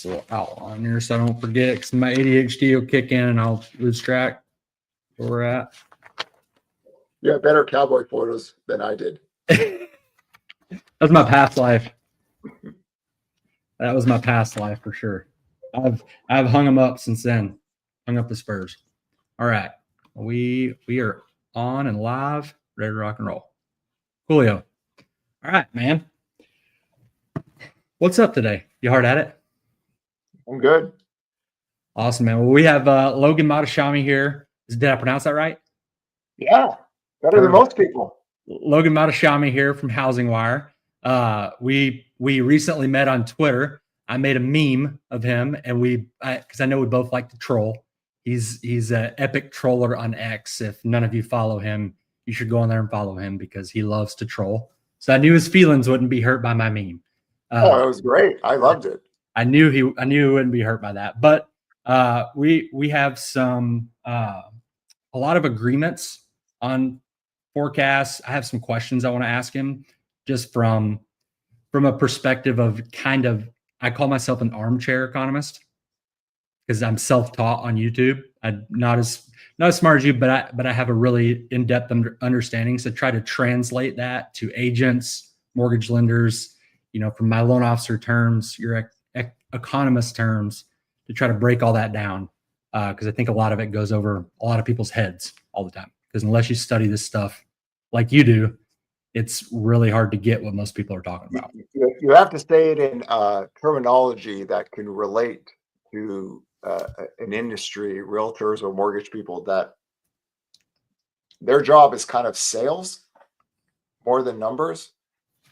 little outline here so I don't forget, because my ADHD will kick in and I'll lose track where we're at. You have better cowboy photos than I did. That's my past life. That was my past life for sure. I've hung them up since then. Hung up the Spurs. All right. We are on and live, ready to rock and roll. Julio. All right, man. What's up today? You hard at it? I'm good. Awesome, man. Well, we have Logan Mohtashami here. Did I pronounce that right? Yeah, better than most people. Logan Mohtashami here from Housing Wire. We recently met on Twitter. I made a meme of him, and because I know we both like to troll. He's an epic troller on X. If none of you follow him, you should go on there and follow him because he loves to troll. So I knew his feelings wouldn't be hurt by my meme. It was great. I loved it. I knew he wouldn't be hurt by that. But we have some a lot of agreements on forecasts. I have some questions I want to ask him, just from a perspective of kind of, I call myself an armchair economist because I'm self-taught on YouTube. I'm not as smart as you, but I have a really in-depth understanding. So try to translate that to agents, mortgage lenders, from my loan officer terms, your economist terms, to try to break all that down. Because I think a lot of it goes over a lot of people's heads all the time. Because unless you study this stuff like you do, it's really hard to get what most people are talking about. You have to say it in terminology that can relate to an industry, realtors or mortgage people, that their job is kind of sales more than numbers.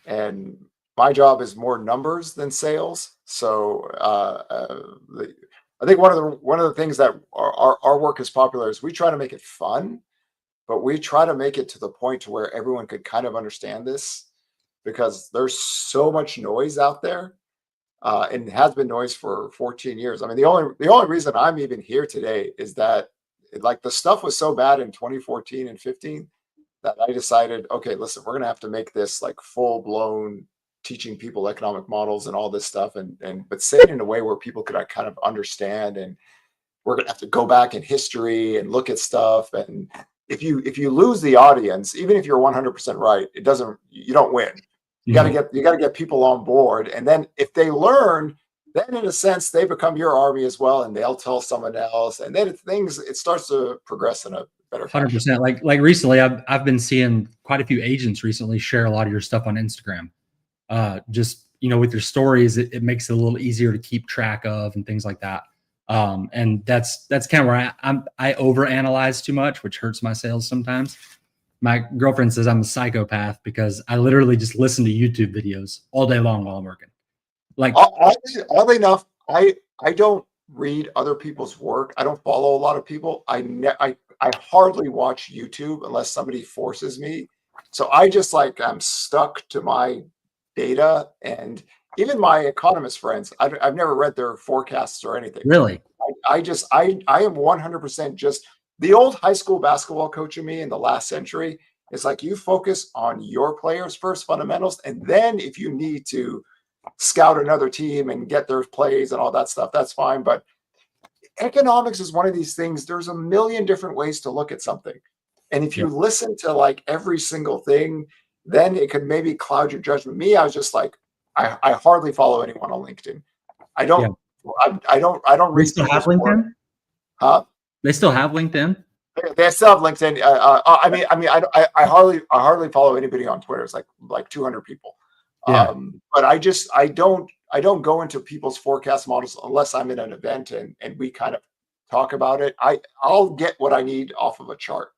And my job is more numbers than sales. So I think one of the things that our work is popular is we try to make it fun, but we try to make it to the point to where everyone could kind of understand this, because there's so much noise out there, and it has been noise for 14 years. I mean, the only reason I'm even here today is that the stuff was so bad in 2014 and 15 that I decided, okay, listen, we're gonna have to make this like full blown teaching people economic models and all this stuff, but say it in a way where people could kind of understand. And we're gonna have to go back in history and look at stuff. And if you lose the audience, even if you're 100% right, you don't win. You gotta get people on board. And then if they learn, then in a sense they become your army as well, and they'll tell someone else. And then it starts to progress in a better fashion. 100%. Like recently, I've been seeing quite a few agents recently share a lot of your stuff on Instagram. Just with your stories, it makes it a little easier to keep track of and things like that. And that's kind of where I overanalyze too much, which hurts my sales sometimes. My girlfriend says I'm a psychopath because I literally just listen to YouTube videos all day long while I'm working. Like, oddly enough, I don't read other people's work. I don't follow a lot of people. I hardly watch YouTube unless somebody forces me. So I just I'm stuck to my data. And even my economist friends, I've never read their forecasts or anything. Really? I am 100% just the old high school basketball coach in me in the last century. It's like, you focus on your players first, fundamentals, and then if you need to scout another team and get their plays and all that stuff, that's fine. But economics is one of these things. There's a million different ways to look at something. And if you listen to every single thing, then it could maybe cloud your judgment. Me, I was just I hardly follow anyone on LinkedIn. I don't read. They still have LinkedIn? Huh? They still have LinkedIn? They still have LinkedIn. I hardly follow anybody on Twitter. It's like 200 people. Yeah. But I don't go into people's forecast models unless I'm in an event and we kind of talk about it. I'll get what I need off of a chart.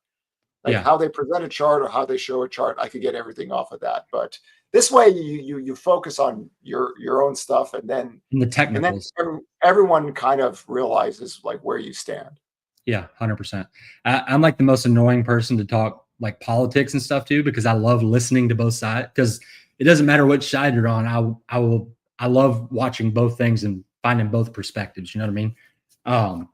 How they present a chart or how they show a chart, I could get everything off of that. But this way, you focus on your own stuff, and then the technicals. And then everyone kind of realizes where you stand. Yeah, 100%. I'm the most annoying person to talk politics and stuff too, because I love listening to both sides. Because it doesn't matter which side you're on. I love watching both things and finding both perspectives. You know what I mean?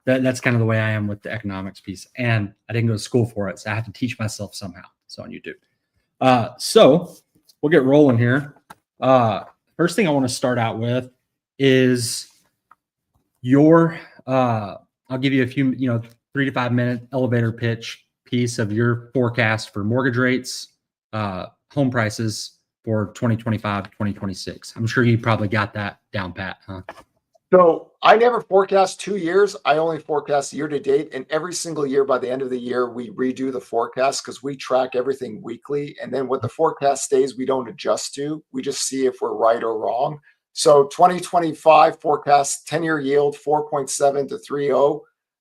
That's kind of the way I am with the economics piece, and I didn't go to school for it, so I have to teach myself somehow. So on YouTube. So we'll get rolling here. First thing I want to start out with is I'll give you a few, 3 to 5 minute elevator pitch piece of your forecast for mortgage rates, home prices for 2025, 2026. I'm sure you probably got that down pat, huh? So I never forecast 2 years. I only forecast year to date. And every single year, by the end of the year, we redo the forecast because we track everything weekly. And then what the forecast stays, we don't adjust to. We just see if we're right or wrong. So 2025 forecast 10-year yield 4.7 to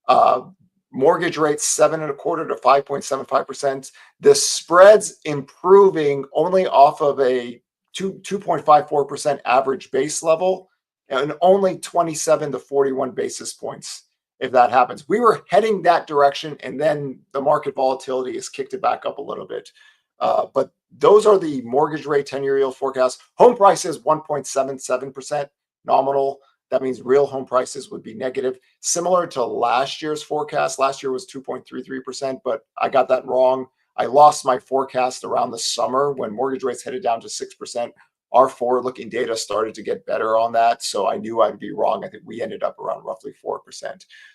3.0. Mortgage rates 7.25 to 5.75%. The spreads improving only off of a 2.54% average base level, and only 27 to 41 basis points if that happens. We were heading that direction, and then the market volatility has kicked it back up a little bit. But those are the mortgage rate 10-year yield forecasts. Home prices 1.77% nominal. That means real home prices would be negative, similar to last year's forecast. Last year was 2.33%, but I got that wrong. I lost my forecast around the summer when mortgage rates headed down to 6%. Our forward-looking data started to get better on that, so I knew I'd be wrong. I think we ended up around roughly 4%.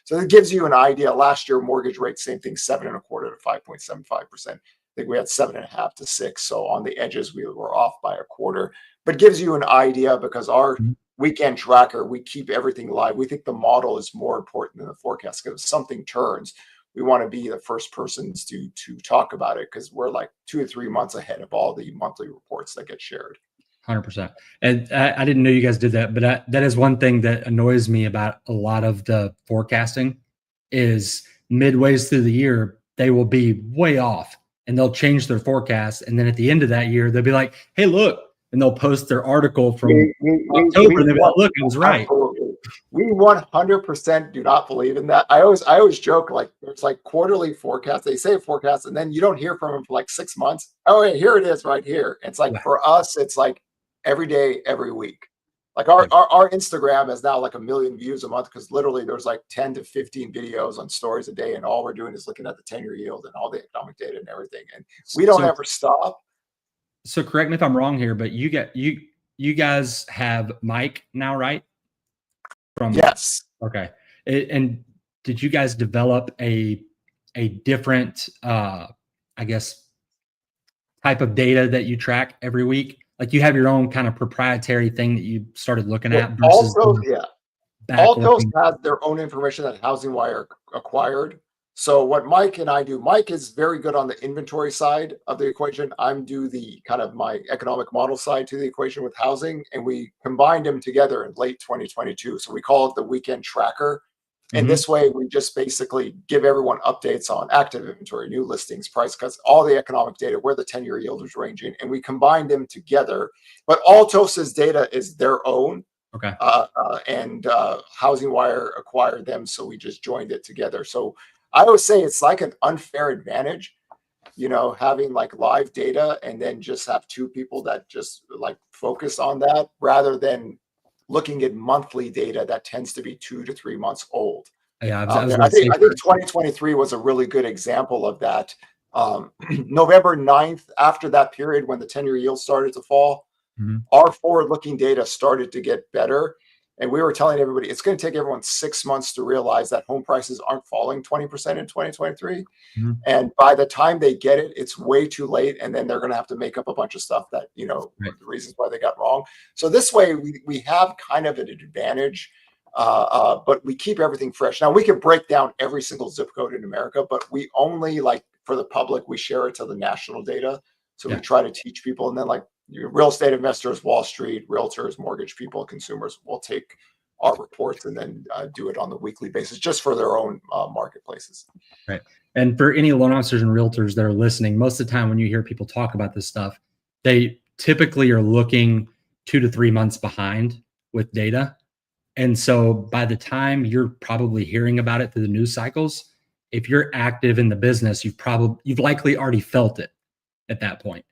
So that gives you an idea. Last year, mortgage rate, same thing, 7.25 to 5.75%. I think we had 7.5 to 6. So on the edges, we were off by a quarter. But gives you an idea because our weekend tracker, we keep everything live. We think the model is more important than the forecast because if something turns, we want to be the first persons to talk about it because we're like 2 or 3 months ahead of all the monthly reports that get shared. 100%. And I didn't know you guys did that, but that is one thing that annoys me about a lot of the forecasting is midways through the year, they will be way off and they'll change their forecast. And then at the end of that year, they'll be like, hey, look, and they'll post their article from October and they'll be like, look, I was right. Absolutely. We 100% do not believe in that. I always joke, like there's like quarterly forecasts. They say forecast and then you don't hear from them for like 6 months. Oh, yeah, here it is right here. It's like for us, it's like every day, every week. Like our Instagram is now like 1 million views a month because literally there's like 10 to 15 videos on stories a day. And all we're doing is looking at the 10-year yield and all the economic data and everything. And we don't ever stop. So correct me if I'm wrong here, but you guys have Mike now, right? Yes. Okay. And did you guys develop a different, I guess, type of data that you track every week? Like you have your own kind of proprietary thing that you started looking at versus Altos has their own information that Housing Wire acquired. So what Mike and I do, Mike is very good on the inventory side of the equation. I'm do the kind of my economic model side to the equation with housing, and we combined them together in late 2022. So we call it the weekend tracker. And this way we just basically give everyone updates on active inventory, new listings, price cuts, all the economic data, where the 10-year yield is ranging, and we combine them together. But Altos's data is their own. Okay. And Housing Wire acquired them, so we just joined it together. So I always say it's like an unfair advantage, having like live data and then just have two people that just like focus on that rather than looking at monthly data that tends to be 2 to 3 months old. Yeah, I think 2023 was a really good example of that. November 9th, after that period when the 10-year yield started to fall, our forward-looking data started to get better. And we were telling everybody, it's going to take everyone 6 months to realize that home prices aren't falling 20% in 2023. And by the time they get it, it's way too late. And then they're going to have to make up a bunch of stuff that, the reasons why they got wrong. So this way we have kind of an advantage, but we keep everything fresh. Now we can break down every single zip code in America, but we only for the public, we share it to the national data. So we try to teach people. And then real estate investors, Wall Street, realtors, mortgage people, consumers will take our reports and then do it on the weekly basis just for their own marketplaces. Right. And for any loan officers and realtors that are listening, most of the time when you hear people talk about this stuff, they typically are looking 2 to 3 months behind with data. And so by the time you're probably hearing about it through the news cycles, if you're active in the business, you've likely already felt it at that point.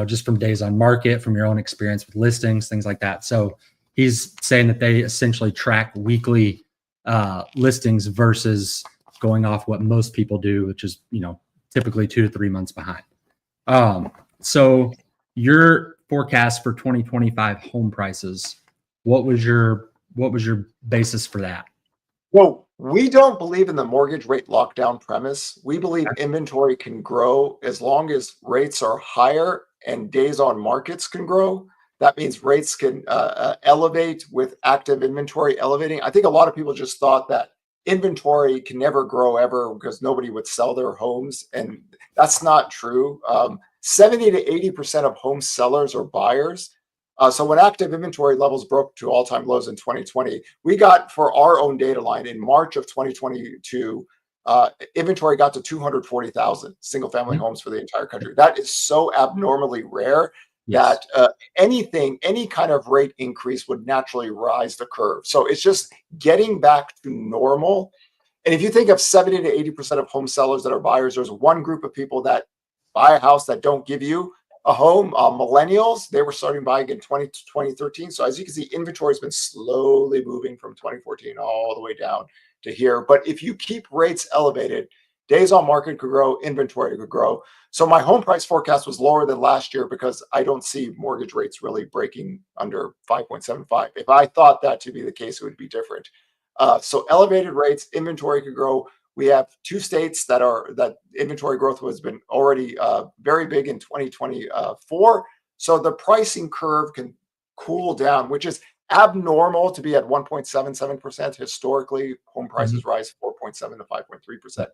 Just from days on market, from your own experience with listings, things like that. So he's saying that they essentially track weekly listings versus going off what most people do, which is, typically 2 to 3 months behind. So your forecast for 2025 home prices, what was your what was your basis for that? Well, we don't believe in the mortgage rate lockdown premise. We believe inventory can grow as long as rates are higher and days on markets can grow. That means rates can elevate with active inventory elevating. I think a lot of people just thought that inventory can never grow ever because nobody would sell their homes. And that's not true. 70 to 80% of home sellers are buyers. So when active inventory levels broke to all-time lows in 2020, we got, for our own data line, in March of 2022, inventory got to 240,000 single-family homes for the entire country. That is so abnormally rare that any kind of rate increase would naturally rise the curve. So it's just getting back to normal. And if you think of 70 to 80% of home sellers that are buyers, there's one group of people that buy a house that don't give you a home. Millennials, they were starting buying in 2013. So as you can see, inventory has been slowly moving from 2014 all the way down to here. But if you keep rates elevated, days on market could grow, inventory could grow. So my home price forecast was lower than last year because I don't see mortgage rates really breaking under 5.75. If I thought that to be the case, it would be different. So elevated rates, inventory could grow. We have two states that inventory growth has been already very big in 2024. So the pricing curve can cool down, which is abnormal to be at 1.77%. Historically, home prices rise 4.7 to 5.3%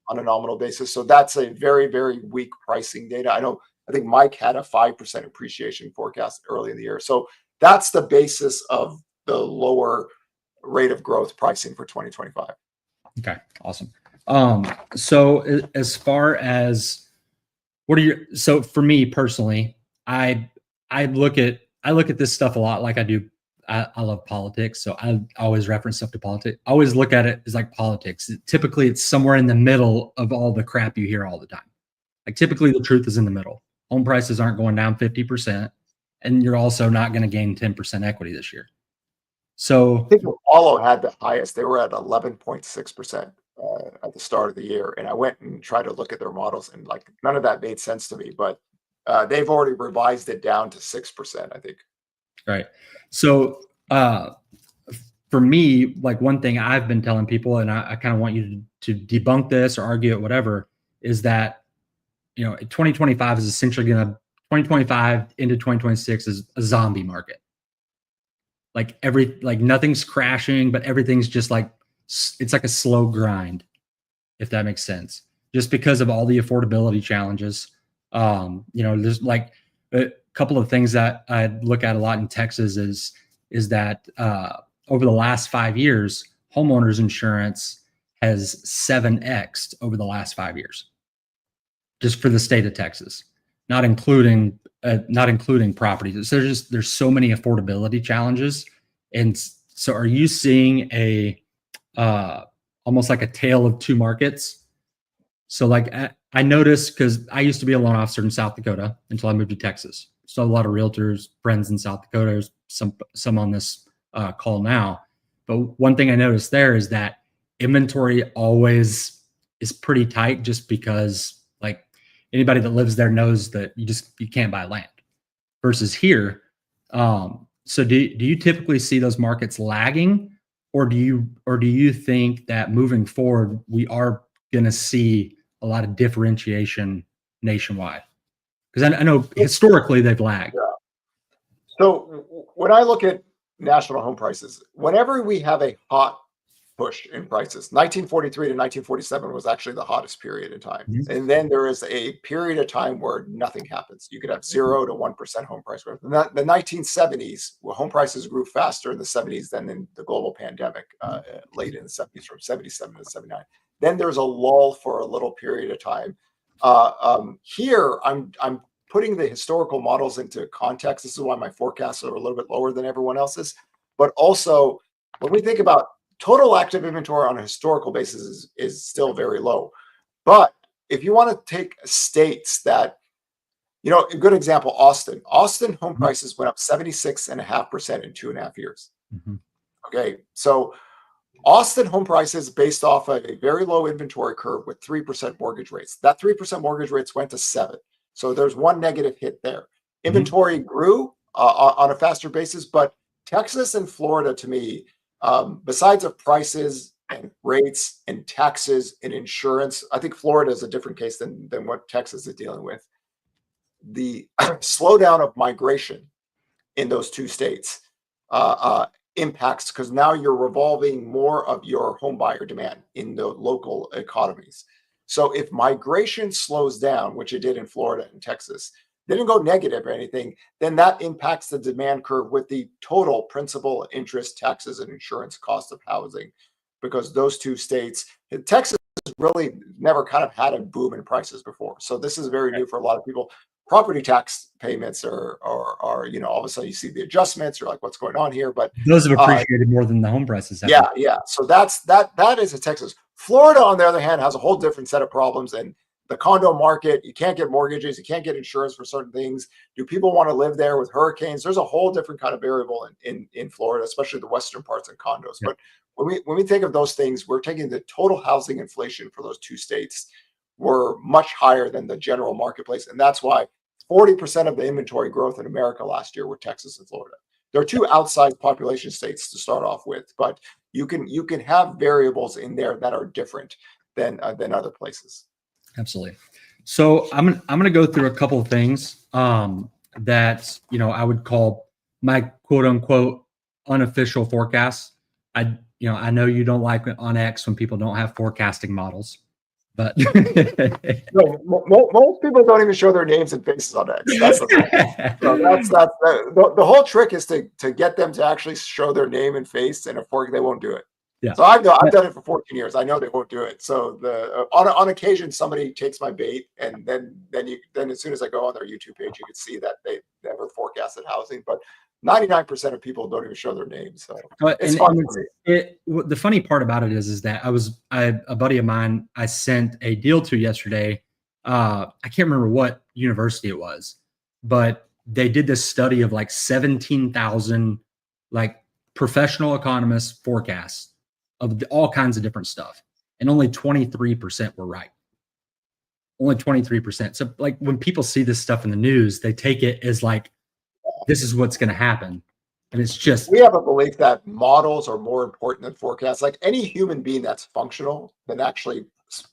on a nominal basis. So that's a very, very weak pricing data. I think Mike had a 5% appreciation forecast early in the year. So that's the basis of the lower rate of growth pricing for 2025. Okay, awesome. So as far as so for me personally, I look at this stuff a lot like I do. I love politics, so I always reference stuff to politics. I always look at it as like politics. Typically, it's somewhere in the middle of all the crap you hear all the time. Like typically, the truth is in the middle. Home prices aren't going down 50%, and you're also not going to gain 10% equity this year. So I think Apollo had the highest. They were at 11.6% at the start of the year. And I went and tried to look at their models, and like none of that made sense to me. But they've already revised it down to 6%, I think. Right. So for me, like one thing I've been telling people, and I kind of want you to debunk this or argue it, whatever, is that 2025 is essentially 2025 into 2026 is a zombie market. Like nothing's crashing, but everything's just like, it's like a slow grind, if that makes sense, just because of all the affordability challenges. There's like a couple of things that I look at a lot in Texas is that over the last 5 years, homeowners insurance has 7x'd over the last 5 years, just for the state of Texas, not including properties. So there's so many affordability challenges. And so are you seeing a almost like a tale of two markets? So like I noticed, because I used to be a loan officer in South Dakota until I moved to Texas. So a lot of realtors, friends in South Dakota, there's some on this call now. But one thing I noticed there is that inventory always is pretty tight, just because like anybody that lives there knows that you can't buy land. Versus here, so do you typically see those markets lagging, or do you think that moving forward we are going to see a lot of differentiation nationwide? Because I know historically they've lagged. Yeah. So when I look at national home prices, whenever we have a hot push in prices, 1943 to 1947 was actually the hottest period in time. And then there is a period of time where nothing happens. You could have 0 to 1% home price growth. In the 1970s, well, home prices grew faster in the 70s than in the global pandemic late in the 70s, from 77 to 79. Then there's a lull for a little period of time. Here, I'm putting the historical models into context. This is why my forecasts are a little bit lower than everyone else's. But also, when we think about total active inventory on a historical basis is still very low. But if you want to take states that, a good example, Austin home prices went up 76.5% in 2.5 years. Okay. So Austin home prices based off of a very low inventory curve with 3% mortgage rates. That 3% mortgage rates went to 7%. So there's one negative hit there. Inventory grew on a faster basis, but Texas and Florida, to me, besides of prices and rates and taxes and insurance, I think Florida is a different case than what Texas is dealing with. The slowdown of migration in those two states impacts, because now you're revolving more of your home buyer demand in the local economies. So if migration slows down, which it did in Florida and Texas, didn't go negative or anything, then that impacts the demand curve with the total principal, interest, taxes, and insurance cost of housing. Because those two states, Texas really never kind of had a boom in prices before. So this is very new for a lot of people. Property tax payments are all of a sudden you see the adjustments. You're like, what's going on here? But those have appreciated more than the home prices have. Yeah. So that is a Texas. Florida, on the other hand, has a whole different set of problems. And the condo market, you can't get mortgages, you can't get insurance for certain things. Do people want to live there with hurricanes? There's a whole different kind of variable in Florida, especially the western parts and condos. Yeah. But when we think of those things, we're taking the total housing inflation for those two states were much higher than the general marketplace. And that's why 40% of the inventory growth in America last year were Texas and Florida. There are two outsized population states to start off with, but you can have variables in there that are different than other places. Absolutely. So I'm gonna go through a couple of things that I would call my quote unquote unofficial forecasts. I know you don't like it on X when people don't have forecasting models. But no, most people don't even show their names and faces on X. That's the thing. So the whole trick is to get them to actually show their name and face, and they won't do it. Yeah. So I've done it for 14 years. I know they won't do it. So on occasion somebody takes my bait, and then as soon as I go on their YouTube page, you can see that they never forecasted housing, but 99% of people don't even show their names. So it's fun for me. The funny part about it is that a buddy of mine I sent a deal to yesterday. I can't remember what university it was, but they did this study of like 17,000 like professional economists forecasts of all kinds of different stuff, and only 23% were right. Only 23%. So like when people see this stuff in the news, they take it as like, this is what's going to happen. And it's just, we have a belief that models are more important than forecasts. Like any human being that's functional than actually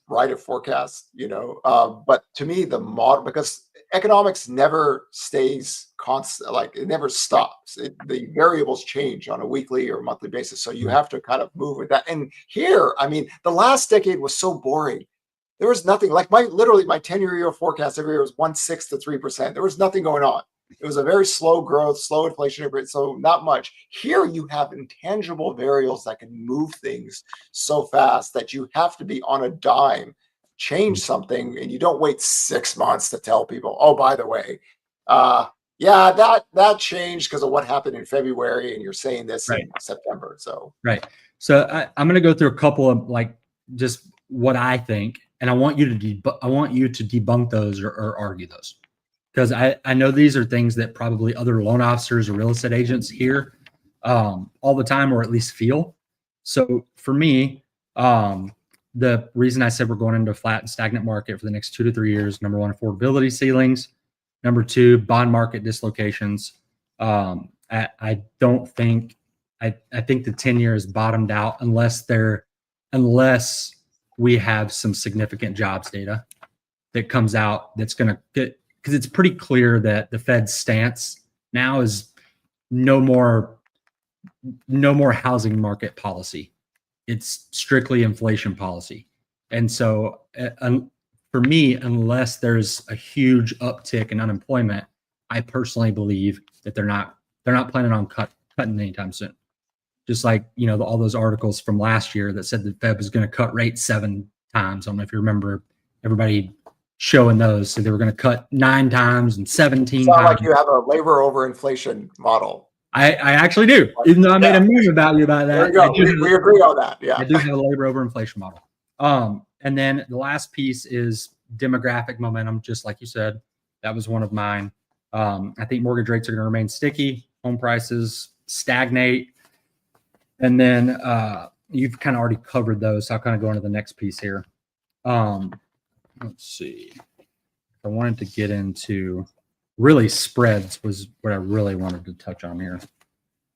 write a forecast, but to me, the model, because economics never stays constant, like it never stops. The variables change on a weekly or monthly basis. So you have to kind of move with that. And here, I mean, the last decade was so boring. There was nothing like my 10-year forecast every year was 1.6 to 3%. There was nothing going on. It was a very slow growth, slow inflation rate, so not much. Here you have intangible variables that can move things so fast that you have to be on a dime, change something, and you don't wait 6 months to tell people, oh, by the way, that changed because of what happened in February, and you're saying this in September. So So I'm going to go through a couple of like just what I think, and I want you to debunk those or argue those. Because I know these are things that probably other loan officers or real estate agents hear all the time, or at least feel. So for me, the reason I said we're going into a flat and stagnant market for the next 2 to 3 years, number one, affordability ceilings. Number two, bond market dislocations. I don't think I think the 10-year is bottomed out unless we have some significant jobs data that comes out that's going to get. Because it's pretty clear that the Fed's stance now is no more housing market policy. It's strictly inflation policy. And so for me, unless there's a huge uptick in unemployment, I personally believe that they're not planning on cutting anytime soon. Just like, all those articles from last year that said the Fed was going to cut rates 7 times. I don't know if you remember everybody showing those. So they were going to cut 9 times and 17 times. Like you have a labor over inflation model. I actually do. Even though I made a meme about that. There you go. We agree on that. Yeah. I do have a labor over inflation model. And then the last piece is demographic momentum, just like you said. That was one of mine. I think mortgage rates are going to remain sticky. Home prices stagnate. And then you've kind of already covered those. So I'll kind of go into the next piece here. Let's see. I wanted to get into really spreads was what I really wanted to touch on here.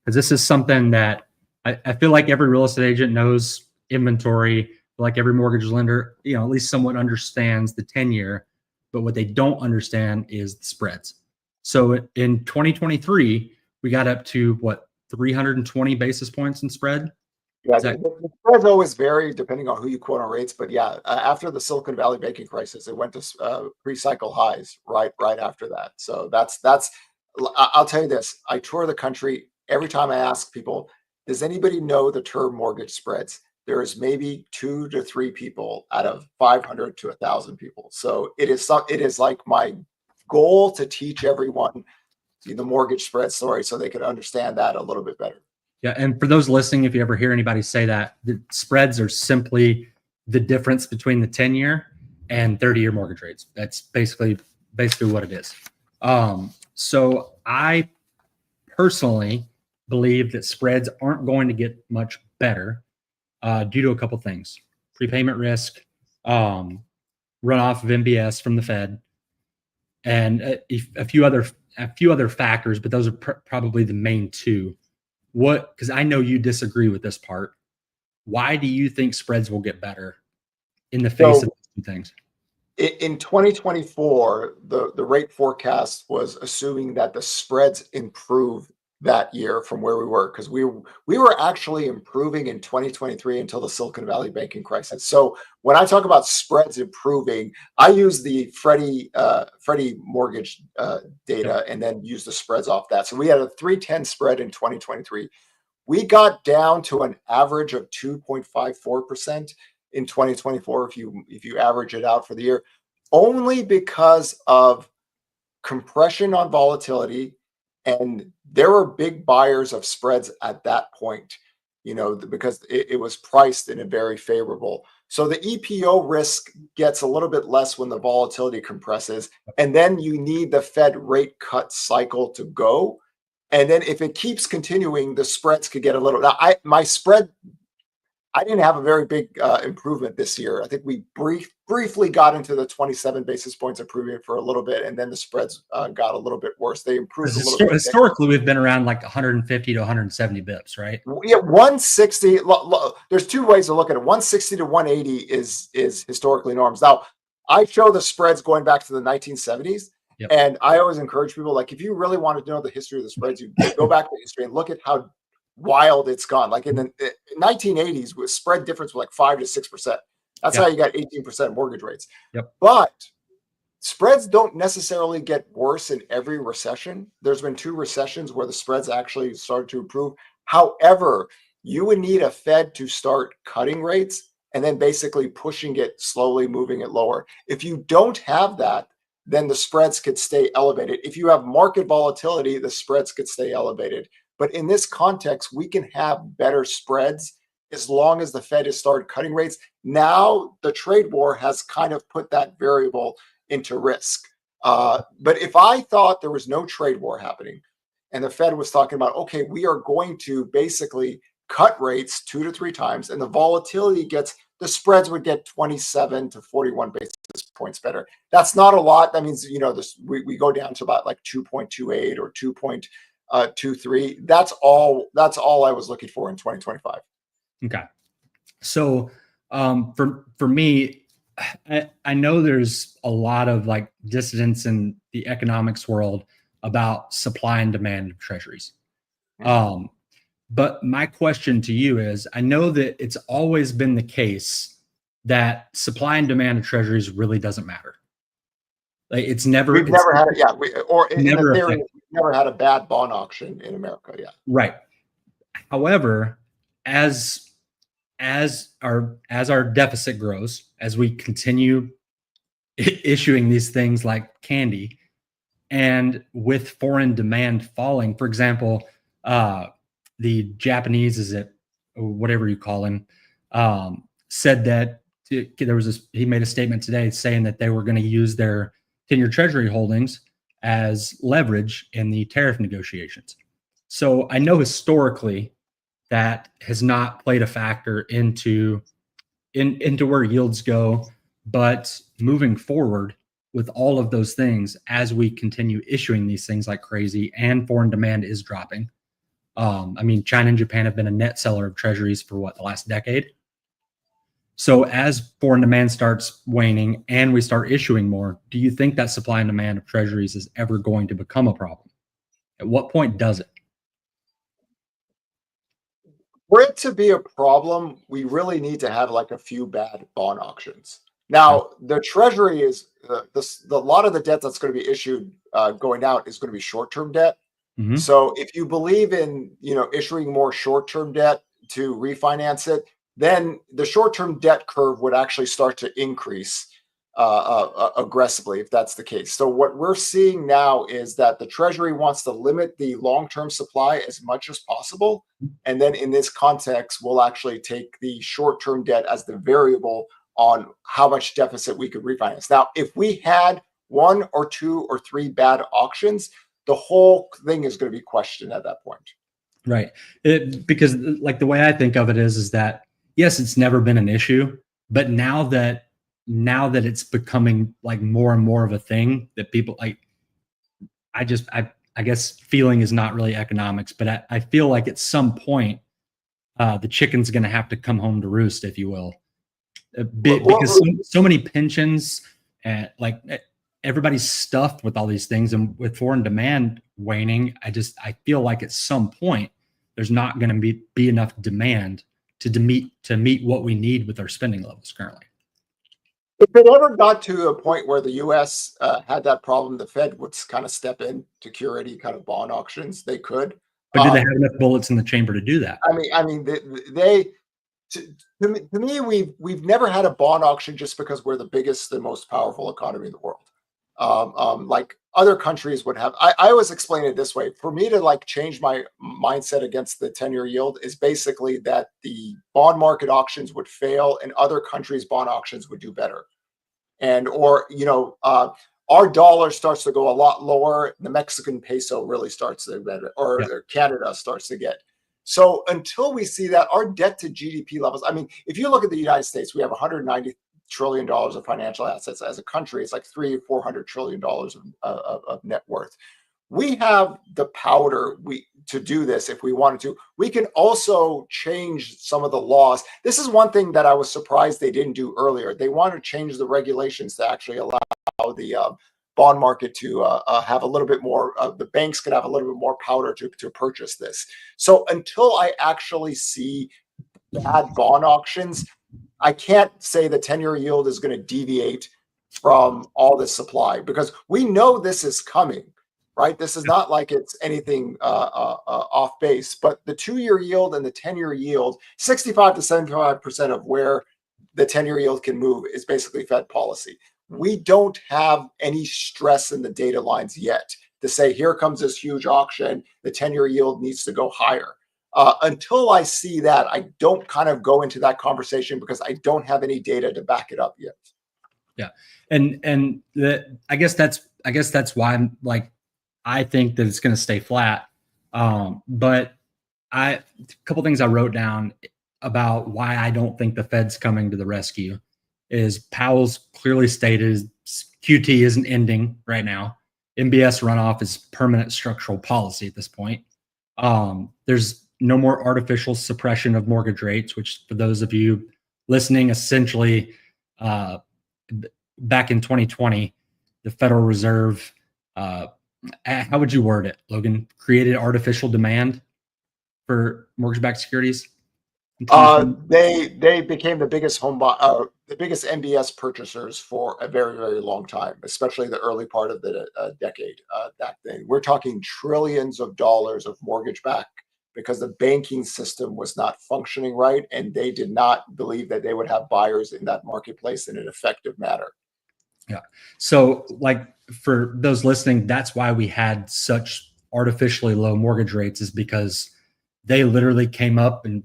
because this is something that I feel like every real estate agent knows inventory, like every mortgage lender, at least somewhat understands the 10-year, but what they don't understand is the spreads. So in 2023, we got up to 320 basis points in spread. Yeah, the spreads always vary depending on who you quote on rates, but yeah, after the Silicon Valley banking crisis, it went to pre-cycle highs right after that. So that's. I'll tell you this: I tour the country. Every time I ask people, does anybody know the term mortgage spreads? There is maybe 2 to 3 people out of 500 to 1,000 people. So it is like my goal to teach everyone the mortgage spread story so they can understand that a little bit better. Yeah, and for those listening, if you ever hear anybody say that, the spreads are simply the difference between the 10-year and 30-year mortgage rates. That's basically what it is. So I personally believe that spreads aren't going to get much better due to a couple things: prepayment risk, runoff of MBS from the Fed, and a few other factors. But those are probably the main two. Because I know you disagree with this part. Why do you think spreads will get better in the face of these two things? In 2024, the rate forecast was assuming that the spreads improve that year from where we were, because we were actually improving in 2023 until the Silicon Valley banking crisis. So when I talk about spreads improving, I use the Freddie mortgage data and then use the spreads off that. So we had a 310 spread in 2023. We got down to an average of 2.54% in 2024 if you average it out for the year, only because of compression on volatility. And there were big buyers of spreads at that point, because it was priced in a very favorable. So the EPO risk gets a little bit less when the volatility compresses. And then you need the Fed rate cut cycle to go. And then if it keeps continuing, the spreads could get a little. Now, I didn't have a very big improvement this year. I think we briefly got into the 27 basis points improvement for a little bit, and then the spreads got a little bit worse. They improved a little bit. Historically, we've been around like 150 to 170 bips, right? Yeah, 160. There's two ways to look at it. 160 to 180 is historically norms. Now, I show the spreads going back to the 1970s, and I always encourage people, like, if you really want to know the history of the spreads, you go back to history and look at how wild it's gone. Like in the 1980s, with spread difference was like 5 to 6%. That's how you got 18% mortgage rates. But spreads don't necessarily get worse in every recession. There's been 2 recessions where the spreads actually started to improve. However, you would need a Fed to start cutting rates and then basically pushing it, slowly moving it lower. If you don't have that, then the spreads could stay elevated. If you have market volatility, the spreads could stay elevated. But in this context, we can have better spreads as long as the Fed has started cutting rates. Now, the trade war has kind of put that variable into risk. But if I thought there was no trade war happening and the Fed was talking about, okay, we are going to basically cut rates 2 to 3 times, and the volatility the spreads would get 27 to 41 basis points better. That's not a lot. That means, we go down to about like 2.28 or 2.23. That's all I was looking for in 2025. Okay. So for me, I know there's a lot of like dissidence in the economics world about supply and demand of treasuries. But my question to you is, I know that it's always been the case that supply and demand of treasuries really doesn't matter. Like we've never had it. Yeah. We've never had a bad bond auction in America. Yeah. Right. However, as our deficit grows, as we continue issuing these things like candy, and with foreign demand falling, for example, the Japanese, whatever you call him, said that he made a statement today saying that they were going to use their 10-year treasury holdings as leverage in the tariff negotiations. So I know historically that has not played a factor into where yields go, but moving forward with all of those things, as we continue issuing these things like crazy and foreign demand is dropping, I mean, China and Japan have been a net seller of treasuries for the last decade. So as foreign demand starts waning and we start issuing more, do you think that supply and demand of treasuries is ever going to become a problem? At what point does it? For it to be a problem, we really need to have like a few bad bond auctions. Now, the Treasury is a lot of the debt that's going to be issued going out is going to be short-term debt. Mm-hmm. So if you believe in issuing more short-term debt to refinance it, then the short-term debt curve would actually start to increase aggressively if that's the case. So what we're seeing now is that the Treasury wants to limit the long-term supply as much as possible. And then in this context, we'll actually take the short-term debt as the variable on how much deficit we could refinance. Now, if we had 1 or 2 or 3 bad auctions, the whole thing is going to be questioned at that point. Right. Because like the way I think of it is that, yes, it's never been an issue, but now that it's becoming like more and more of a thing that people like, I guess feeling is not really economics, but I feel like at some point the chicken's going to have to come home to roost, if you will, because so many pensions and like everybody's stuffed with all these things, and with foreign demand waning, I feel like at some point there's not going to be enough demand to meet what we need with our spending levels currently. If it ever got to a point where the U.S. Had that problem, the Fed would kind of step in to cure any kind of bond auctions. They could, but do they have enough bullets in the chamber to do that? I mean, to me, we've never had a bond auction just because we're the biggest and most powerful economy in the world. Like other countries would have. I always explain it this way. For me to like change my mindset against the 10-year yield is basically that the bond market auctions would fail and other countries' bond auctions would do better. And our dollar starts to go a lot lower. The Mexican peso really starts to get, or Canada starts to get. So until we see that, our debt to GDP levels. I mean, if you look at the United States, we have 190 trillion dollars of financial assets as a country. It's like $300-400 trillion of net worth. We have the powder to do this if we wanted to. We can also change some of the laws. This is one thing that I was surprised they didn't do earlier. They want to change the regulations to actually allow the bond market to have a little bit more. The banks could have a little bit more powder to purchase this. So until I actually see bad bond auctions, I can't say the 10-year yield is going to deviate from all this supply, because we know this is coming, right? This is not like it's anything off base, but the 2-year yield and the 10-year yield, 65 to 75% of where the 10-year yield can move is basically Fed policy. We don't have any stress in the data lines yet to say, here comes this huge auction, the 10-year yield needs to go higher. Until I see that, I don't kind of go into that conversation because I don't have any data to back it up yet. Yeah, and I guess that's why I'm like, I think that it's going to stay flat. But a couple things I wrote down about why I don't think the Fed's coming to the rescue is Powell's clearly stated QT isn't ending right now. MBS runoff is permanent structural policy at this point. There's no more artificial suppression of mortgage rates, which for those of you listening, essentially back in 2020, the Federal Reserve, how would you word it, Logan, created artificial demand for mortgage-backed securities? They became the biggest the biggest MBS purchasers for a very, very long time, especially the early part of the decade. That thing, we're talking trillions of dollars of mortgage-backed, because the banking system was not functioning right, and they did not believe that they would have buyers in that marketplace in an effective manner. Yeah. So like for those listening, that's why we had such artificially low mortgage rates, is because they literally came up and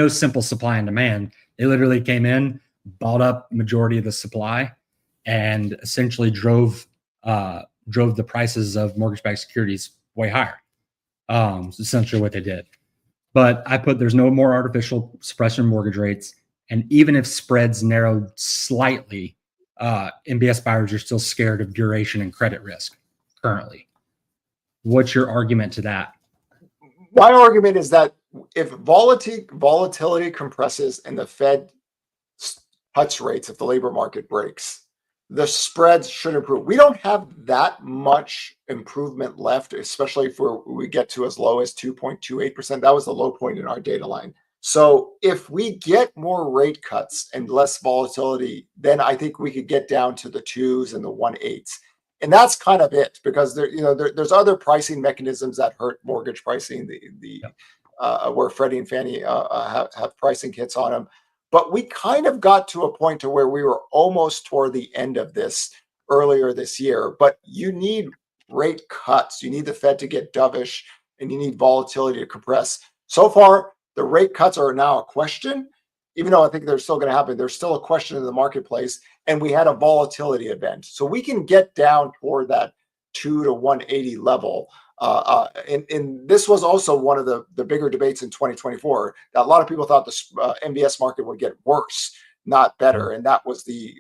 simple supply and demand. They literally came in, bought up majority of the supply, and essentially drove the prices of mortgage-backed securities way higher. It's essentially what they did. But there's no more artificial suppression of mortgage rates. And even if spreads narrowed slightly, MBS buyers are still scared of duration and credit risk currently. What's your argument to that? My argument is that if volatility compresses and the Fed cuts rates, if the labor market breaks, the spreads should improve. We don't have that much improvement left, especially if we get to as low as 2.28%. That was the low point in our data line. So if we get more rate cuts and less volatility, then I think we could get down to the 2s and the 1/8s. And that's kind of it, because there's other pricing mechanisms that hurt mortgage pricing, where Freddie and Fannie have pricing hits on them. But we kind of got to a point to where we were almost toward the end of this earlier this year. But you need rate cuts. You need the Fed to get dovish, and you need volatility to compress. So far, the rate cuts are now a question, even though I think they're still going to happen. There's still a question in the marketplace, and we had a volatility event. So we can get down toward that 2 to 180 level. And this was also one of the bigger debates in 2024, that a lot of people thought the MBS market would get worse, not better. And that was the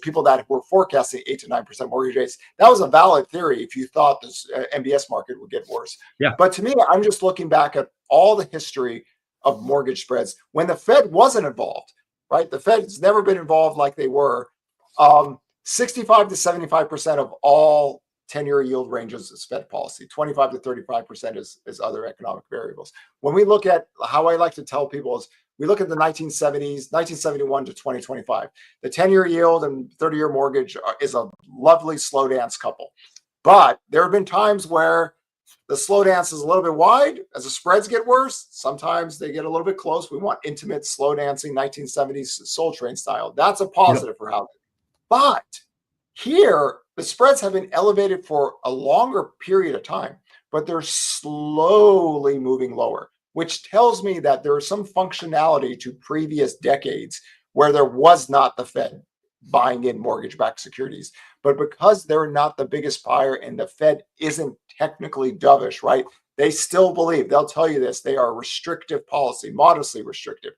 people that were forecasting 8 to 9% mortgage rates. That was a valid theory if you thought this MBS market would get worse. Yeah. But to me, I'm just looking back at all the history of mortgage spreads when the Fed wasn't involved, right? The Fed's never been involved like they were. 65 to 75% of all 10-year yield ranges is Fed policy. 25 to 35% is other economic variables. When we look at how I like to tell people is, we look at the 1970s, 1971 to 2025. The 10-year yield and 30-year mortgage is a lovely slow dance couple. But there have been times where the slow dance is a little bit wide as the spreads get worse. Sometimes they get a little bit close. We want intimate slow dancing 1970s Soul Train style. That's a positive for housing. But here, the spreads have been elevated for a longer period of time, but they're slowly moving lower, which tells me that there is some functionality to previous decades where there was not the Fed buying in mortgage-backed securities. But because they're not the biggest buyer and the Fed isn't technically dovish, right? They still believe, they'll tell you this, they are restrictive policy, modestly restrictive.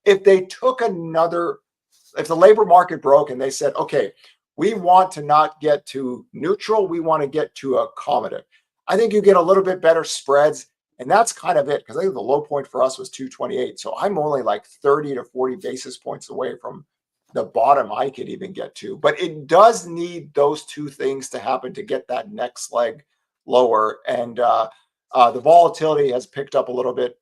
If they took if the labor market broke and they said, okay, we want to not get to neutral, we want to get to accommodative, I think you get a little bit better spreads. And that's kind of it, because I think the low point for us was 228. So I'm only like 30 to 40 basis points away from the bottom I could even get to. But it does need those two things to happen to get that next leg lower. And the volatility has picked up a little bit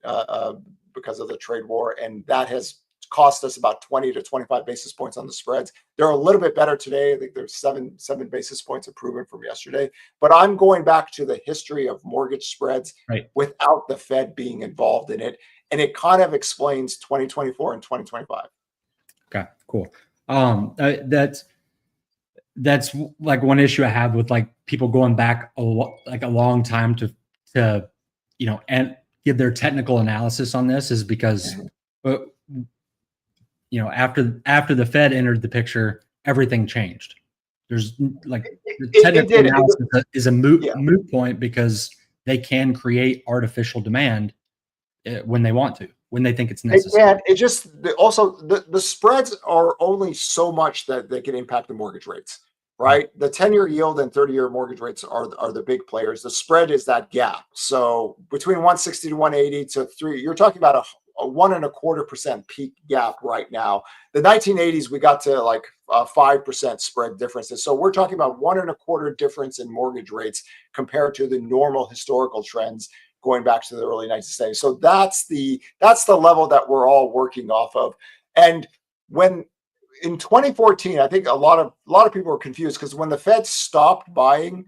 because of the trade war, and that has cost us about 20 to 25 basis points on the spreads. They're a little bit better today. I think there's seven basis points improvement from yesterday. But I'm going back to the history of mortgage spreads without the Fed being involved in it. And it kind of explains 2024 and 2025. Okay, cool. That's like one issue I have with like people going back a long time to and give their technical analysis on this, is because after the Fed entered the picture, everything changed. There's like the technical analysis is a moot point, because they can create artificial demand when they want to, when they think it's necessary. It just also the spreads are only so much that they can impact the mortgage rates, right? The 10-year yield and 30-year mortgage rates are the big players. The spread is that gap. So between 160 to 180 to 3, you're talking about a 1.25% peak gap right now. The 1980s, we got to like 5% spread differences. So we're talking about 1.25 difference in mortgage rates compared to the normal historical trends going back to the early 1970s. So that's the level that we're all working off of. And when in 2014, I think a lot of people were confused, because when the Fed stopped buying,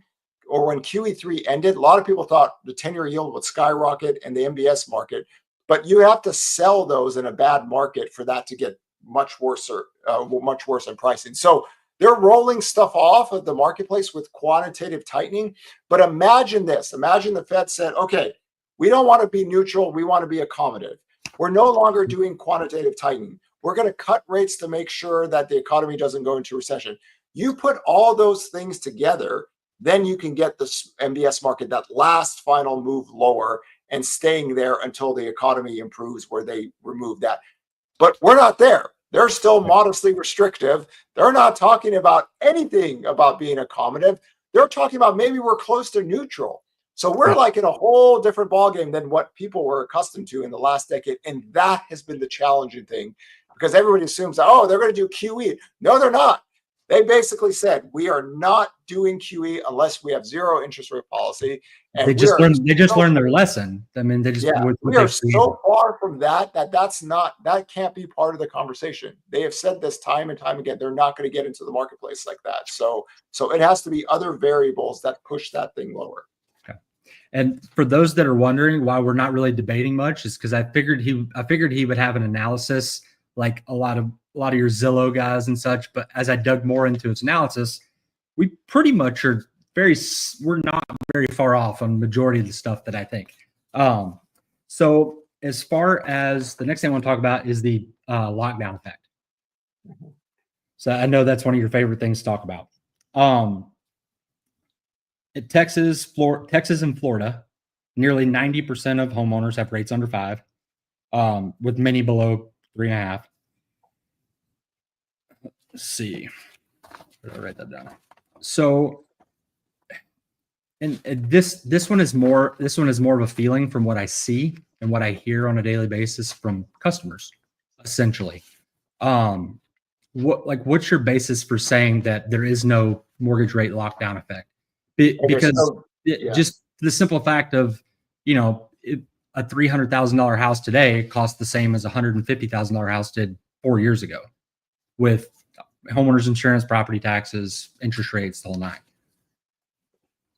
or when QE3 ended, a lot of people thought the 10-year yield would skyrocket and the MBS market. But you have to sell those in a bad market for that to get much worse in pricing. So they're rolling stuff off of the marketplace with quantitative tightening. But imagine this. Imagine the Fed said, okay, we don't want to be neutral. We want to be accommodative. We're no longer doing quantitative tightening. We're going to cut rates to make sure that the economy doesn't go into recession. You put all those things together, then you can get this MBS market, that last final move lower, and staying there until the economy improves, where they remove that. But we're not there. They're still modestly restrictive. They're not talking about anything about being accommodative. They're talking about maybe we're close to neutral. So we're like in a whole different ballgame than what people were accustomed to in the last decade. And that has been the challenging thing, because everybody assumes, oh, they're going to do QE. No, they're not. They basically said, we are not doing QE unless we have zero interest rate policy. And They just learned their lesson. I mean, we are so far from that can't be part of the conversation. They have said this time and time again. They're not going to get into the marketplace like that. So it has to be other variables that push that thing lower. Okay. And for those that are wondering why we're not really debating much, is because I figured he would have an analysis like a lot of your Zillow guys and such. But as I dug more into its analysis, we pretty much are we're not very far off on majority of the stuff that I think. So as far as the next thing I want to talk about is the lockdown effect. So I know that's one of your favorite things to talk about. In Texas and Florida, nearly 90% of homeowners have rates under 5, with many below 3.5. Let's see. Where did I write that down? So, and this one is more of a feeling from what I see and what I hear on a daily basis from customers, essentially. What's your basis for saying that there is no mortgage rate lockdown effect? Because just the simple fact of, a $300,000 house today costs the same as a $150,000 house did 4 years ago, with homeowners insurance, property taxes, interest rates, the whole nine.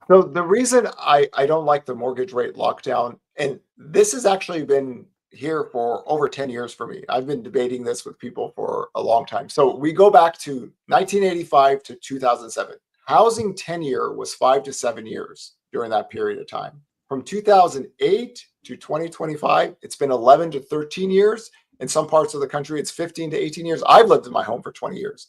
So the reason I don't like the mortgage rate lockdown, and this has actually been here for over 10 years for me. I've been debating this with people for a long time. So we go back to 1985 to 2007. Housing tenure was 5 to 7 years during that period of time. From 2008 to 2025, it's been 11 to 13 years. In some parts of the country, it's 15 to 18 years. I've lived in my home for 20 years.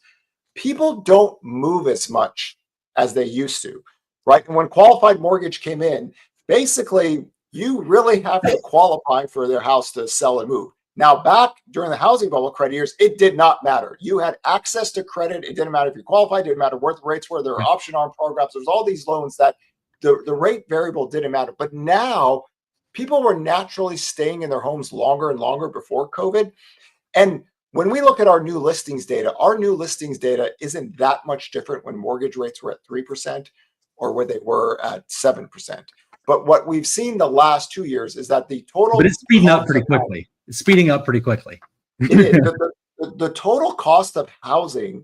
People don't move as much as they used to, right? And when qualified mortgage came in, basically, you really have to qualify for their house to sell and move. Now, back during the housing bubble credit years, it did not matter. You had access to credit. It didn't matter if you qualified. It didn't matter what the rates were. There were option arm programs. There's all these loans that the rate variable didn't matter. But now people were naturally staying in their homes longer and longer before COVID. And when we look at our new listings data isn't that much different when mortgage rates were at 3% or where they were at 7%. But what we've seen the last 2 years is that the total— But it's speeding up pretty quickly. It's speeding up pretty quickly. It is. The total cost of housing,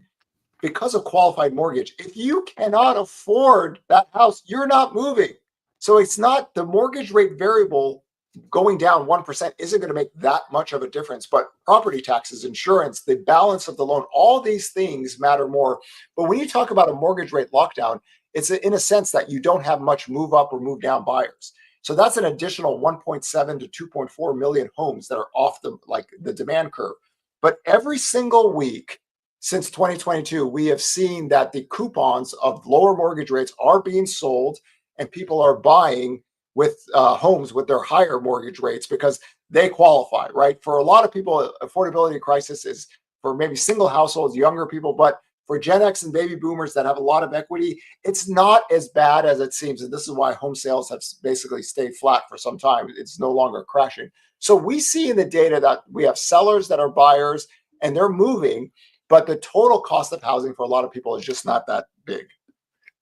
because of qualified mortgage, if you cannot afford that house, you're not moving. So it's not the mortgage rate variable going down 1% isn't going to make that much of a difference. But property taxes, insurance, the balance of the loan, all these things matter more. But when you talk about a mortgage rate lockdown, it's in a sense that you don't have much move up or move down buyers. So that's an additional 1.7 to 2.4 million homes that are off the demand curve. But every single week since 2022, we have seen that the coupons of lower mortgage rates are being sold and people are buying with homes with their higher mortgage rates because they qualify, right? For a lot of people, affordability crisis is for maybe single households, younger people, but for Gen X and baby boomers that have a lot of equity, it's not as bad as it seems. And this is why home sales have basically stayed flat for some time. It's no longer crashing. So we see in the data that we have sellers that are buyers and they're moving, but the total cost of housing for a lot of people is just not that big.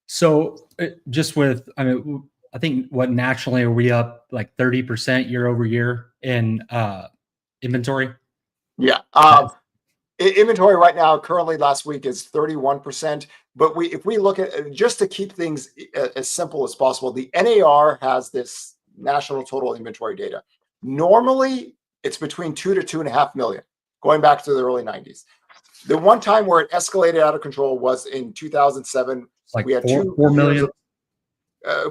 So I think nationally are we up like 30% year over year in inventory? Yeah. Inventory right now, currently last week is 31%. But if we look at, just to keep things as simple as possible, the NAR has this national total inventory data. Normally, it's between 2 to 2.5 million, going back to the early 90s. The one time where it escalated out of control was in 2007. Like we had 4 million.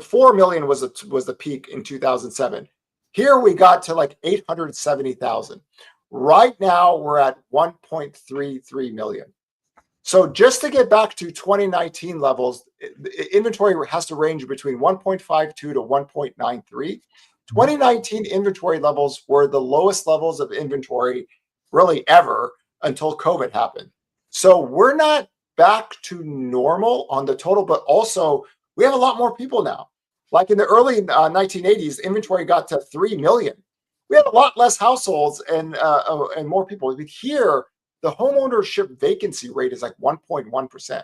4 million was the peak in 2007. Here we got to like 870,000. Right now we're at 1.33 million. So just to get back to 2019 levels, inventory has to range between 1.52 to 1.93. 2019 inventory levels were the lowest levels of inventory really ever until COVID happened. So we're not back to normal on the total, but also we have a lot more people now. Like in the early 1980s, inventory got to 3 million. We had a lot less households and more people. But here, the homeownership vacancy rate is like 1.1%.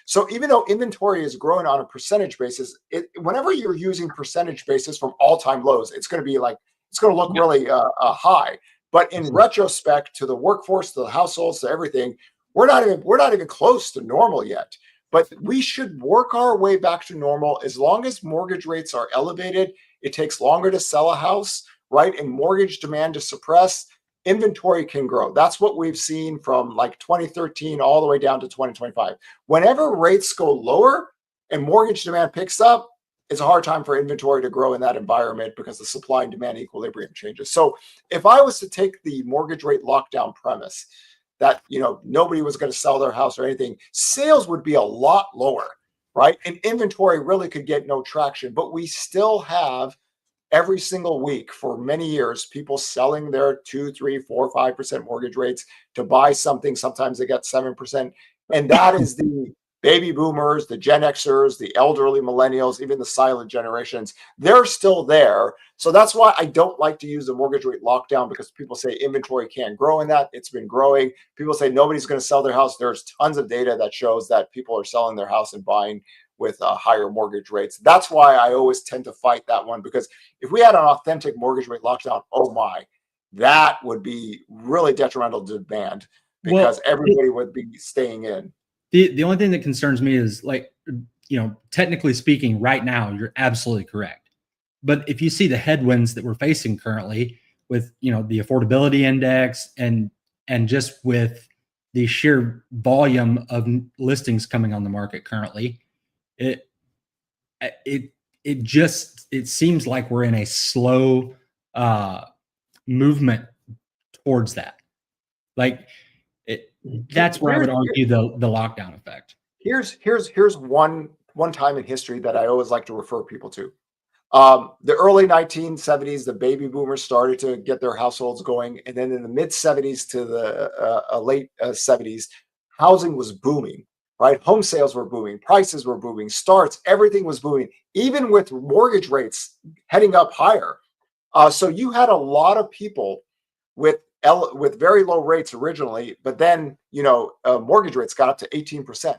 So even though inventory is growing on a percentage basis, whenever you're using percentage basis from all-time lows, it's going to be like, it's going to look really high. But in retrospect to the workforce, to the households, to everything, we're not even close to normal yet. But we should work our way back to normal. As long as mortgage rates are elevated, it takes longer to sell a house, right? And mortgage demand to suppress, inventory can grow. That's what we've seen from like 2013 all the way down to 2025. Whenever rates go lower and mortgage demand picks up, it's a hard time for inventory to grow in that environment because the supply and demand equilibrium changes. So if I was to take the mortgage rate lockdown premise that, you know, nobody was going to sell their house or anything, sales would be a lot lower, right? And inventory really could get no traction. But we still have every single week for many years people selling their 2, 3, 4, 5% mortgage rates to buy something. Sometimes they get 7%. And that is the baby boomers, the Gen Xers, the elderly millennials, even the silent generations. They're still there. So that's why I don't like to use the mortgage rate lockdown, because people say inventory can't grow in that. It's been growing. People say nobody's going to sell their house. There's tons of data that shows that people are selling their house and buying with higher mortgage rates. That's why I always tend to fight that one, because if we had an authentic mortgage rate lockdown, oh my, that would be really detrimental to demand, because everybody would be staying in. The only thing that concerns me is, like, you know, technically speaking, right now, you're absolutely correct. But if you see the headwinds that we're facing currently with, you know, the affordability index and just with the sheer volume of listings coming on the market currently, it seems like we're in a slow movement towards that. Like, that's where I would argue the lockdown effect. Here's one time in history that I always like to refer people to. The early 1970s, the baby boomers started to get their households going. And then in the mid 70s to the late 70s, housing was booming, right? Home sales were booming, prices were booming, starts, everything was booming, even with mortgage rates heading up higher. So you had a lot of people with very low rates originally, but then, you know, mortgage rates got up to 18%.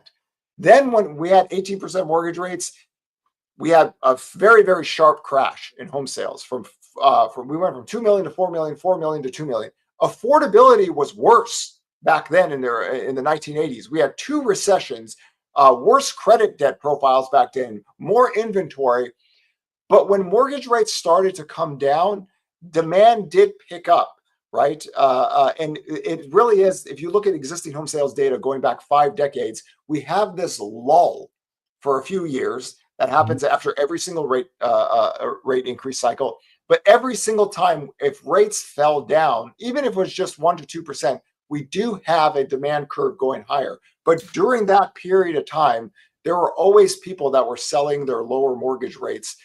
Then when we had 18% mortgage rates, we had a very, very sharp crash in home sales. We went from 2 million to 4 million, 4 million to 2 million. Affordability was worse back then in the 1980s. We had 2 recessions, worse credit debt profiles back then, more inventory. But when mortgage rates started to come down, demand did pick up, right? And it really is, if you look at existing home sales data going back 5 decades, we have this lull for a few years that happens after every single rate increase cycle. But every single time, if rates fell down, even if it was just 1 to 2%, we do have a demand curve going higher. But during that period of time, there were always people that were selling their lower mortgage rates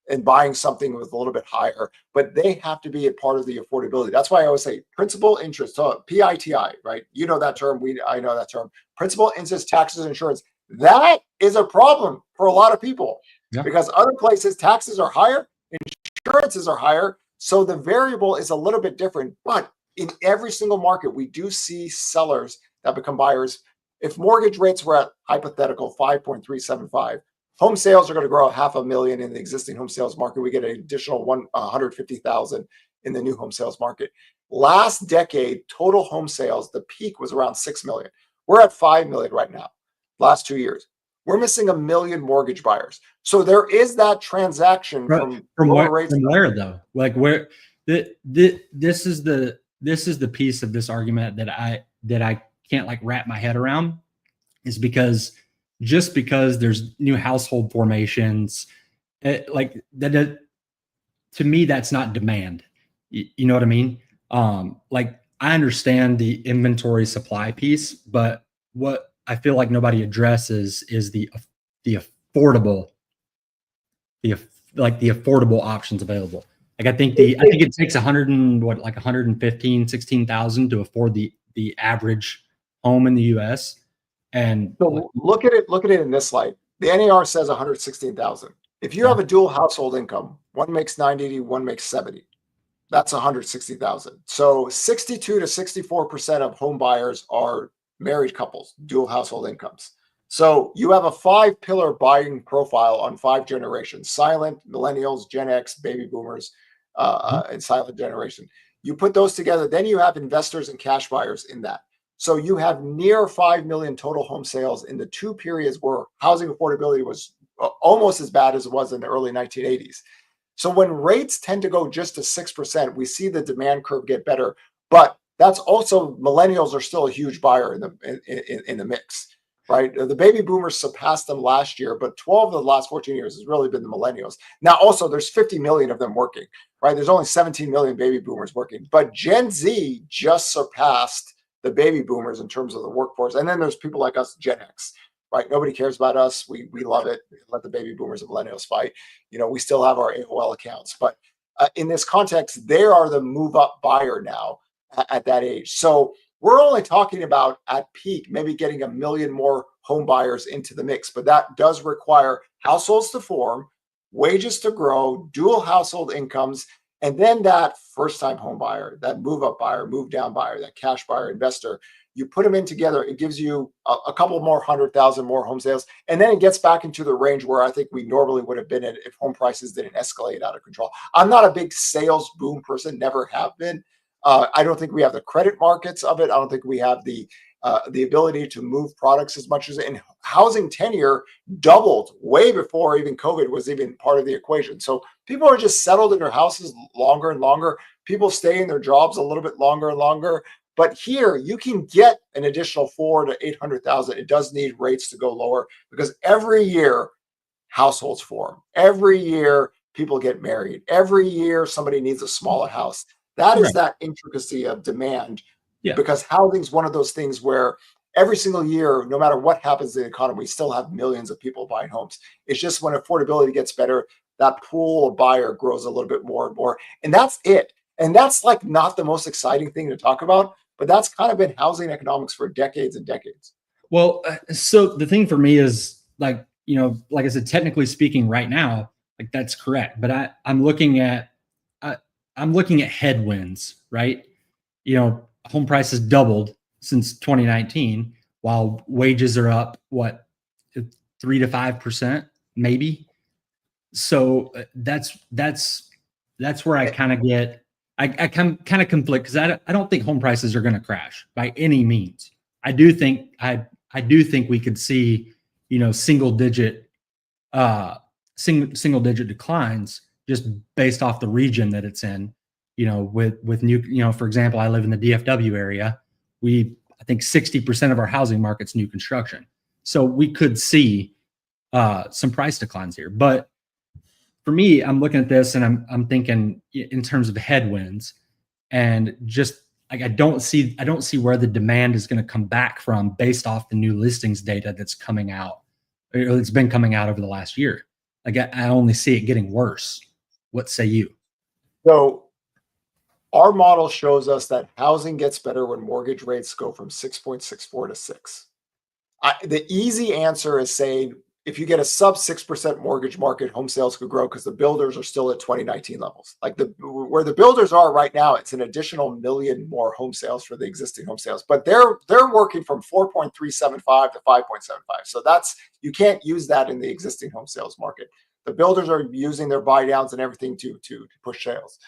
and buying something with a little bit higher, but they have to be a part of the affordability. That's why I always say principal, interest, so PITI, right? You know that term, I know that term. Principal, interest, taxes, insurance. That is a problem for a lot of people because other places taxes are higher, insurances are higher, so the variable is a little bit different. But in every single market, we do see sellers that become buyers. If mortgage rates were at hypothetical 5.375, home sales are going to grow 500,000 in the existing home sales market. We get an additional 150,000 in the new home sales market. Last decade, total home sales, the peak was around 6 million. We're at 5 million right now. Last 2 years, we're missing 1 million mortgage buyers. So there is that transaction from lower rates. From where though? Like where? This is the piece of this argument that I can't like wrap my head around, is because just because there's new household formations, like that, to me, that's not demand. You know what I mean? Like I understand the inventory supply piece, but what I feel like nobody addresses is the affordable, the affordable options available. Like I think it takes 116,000 to afford the average home in the US. And so look at it in this light. The NAR says 116,000. If you have a dual household income, one makes 980, one makes 70. That's 160,000. So 62 to 64% of home buyers are married couples, dual household incomes. So you have a 5-pillar buying profile on 5 generations: silent, millennials, Gen X, baby boomers, and silent generation. You put those together, then you have investors and cash buyers in that. So you have near 5 million total home sales in the 2 periods where housing affordability was almost as bad as it was in the early 1980s. So when rates tend to go just to 6%, we see the demand curve get better. But that's also, millennials are still a huge buyer in the mix, right? The baby boomers surpassed them last year, but 12 of the last 14 years has really been the millennials. Now, also, there's 50 million of them working, right? There's only 17 million baby boomers working, but Gen Z just surpassed the baby boomers in terms of the workforce. And then there's people like us, Gen X, right? Nobody cares about us. We love it. Let the baby boomers and millennials fight. We still have our AOL accounts, but in this context, they are the move up buyer now at that age. So we're only talking about at peak, maybe getting 1 million more home buyers into the mix, but that does require households to form, wages to grow, dual household incomes, and then that first time home buyer, that move up buyer, move down buyer, that cash buyer investor. You put them in together, it gives you a couple more 100,000 more home sales. And then it gets back into the range where I think we normally would have been in if home prices didn't escalate out of control. I'm not a big sales boom person, never have been. I don't think we have the credit markets of it. I don't think we have the ability to move products as much as, and housing tenure doubled way before even COVID was even part of the equation. So people are just settled in their houses longer and longer. People stay in their jobs a little bit longer and longer. But here you can get an additional 400,000 to 800,000. It does need rates to go lower because every year households form. Every year people get married. Every year somebody needs a smaller house. That is that intricacy of demand. Yeah. Because housing is one of those things where every single year, no matter what happens in the economy, we still have millions of people buying homes. It's just when affordability gets better, that pool of buyer grows a little bit more and more. And that's it. And that's like not the most exciting thing to talk about, but that's kind of been housing economics for decades and decades. Well, so the thing for me is like, like I said, technically speaking right now, like that's correct. But I'm looking at headwinds, right? Home prices doubled since 2019, while wages are up, 3 to 5%, maybe. So that's where I kind of get, I kind of conflict because I don't think home prices are going to crash by any means. I do think we could see, single digit declines just based off the region that it's in. With new, for example, I live in the DFW area. I think 60% of our housing market's new construction. So we could see some price declines here. But for me, I'm looking at this and I'm thinking in terms of headwinds, and just like I don't see where the demand is going to come back from based off the new listings data that's coming out, or it's been coming out over the last year. Like I only see it getting worse. What say you? So our model shows us that housing gets better when mortgage rates go from 6.64 to 6. The easy answer is saying if you get a sub 6% mortgage market, home sales could grow because the builders are still at 2019 levels. Like where the builders are right now, it's an additional million more home sales for the existing home sales, but they're working from 4.375 to 5.75. So you can't use that in the existing home sales market. The builders are using their buy downs and everything to push sales.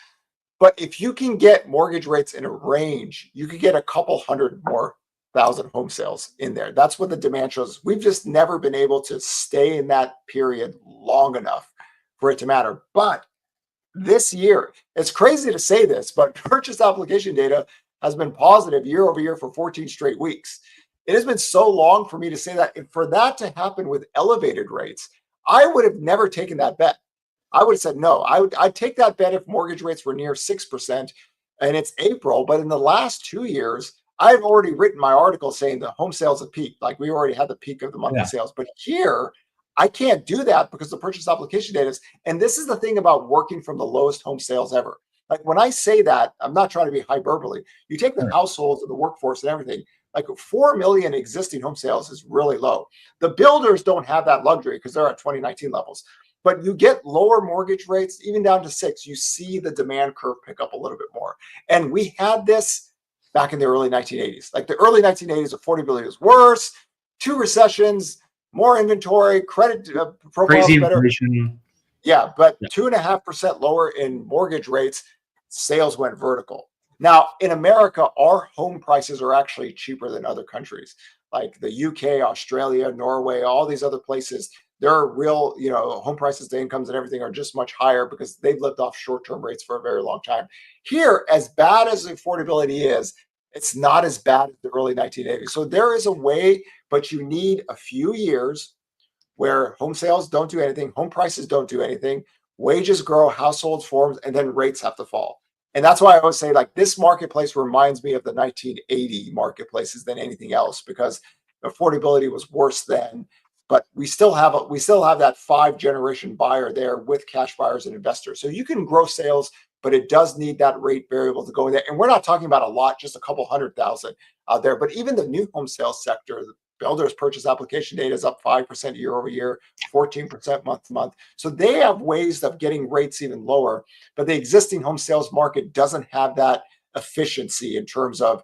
But if you can get mortgage rates in a range, you could get a couple hundred more thousand home sales in there. That's what the demand shows. We've just never been able to stay in that period long enough for it to matter. But this year, it's crazy to say this, but purchase application data has been positive year over year for 14 straight weeks. It has been so long for me to say that. And for that to happen with elevated rates, I would have never taken that bet. I would have said no. I'd take that bet if mortgage rates were near 6% and it's April. But in the last 2 years, I've already written my article saying the home sales have peaked. Like we already had the peak of the monthly sales. But here, I can't do that because the purchase application data is, and this is the thing about working from the lowest home sales ever. Like when I say that, I'm not trying to be hyperbole. You take the households and the workforce and everything, like 4 million existing home sales is really low. The builders don't have that luxury because they're at 2019 levels. but you get lower mortgage rates, even down to 6, you see the demand curve pick up a little bit more. And we had this back in the early 1980s. Like the early 1980s, affordability was worse, 2 recessions, more inventory, credit profiles Crazy better. inflation. Yeah, but Yeah. 2.5% lower in mortgage rates, sales went vertical. Now, in America, our home prices are actually cheaper than other countries like the UK, Australia, Norway, all these other places. Their real, home prices to incomes and everything are just much higher because they've lived off short-term rates for a very long time. Here, as bad as affordability is, it's not as bad as the early 1980s. So there is a way, but you need a few years where home sales don't do anything, home prices don't do anything, wages grow, households form, and then rates have to fall. And that's why I always say, like, this marketplace reminds me of the 1980 marketplaces than anything else, because affordability was worse then. But we still have that 5-generation buyer there with cash buyers and investors. So you can grow sales, but it does need that rate variable to go in there. And we're not talking about a lot, just a couple 100,000 out there. But even the new home sales sector, builders purchase application data is up 5% year over year, 14% month to month. So they have ways of getting rates even lower, but the existing home sales market doesn't have that efficiency in terms of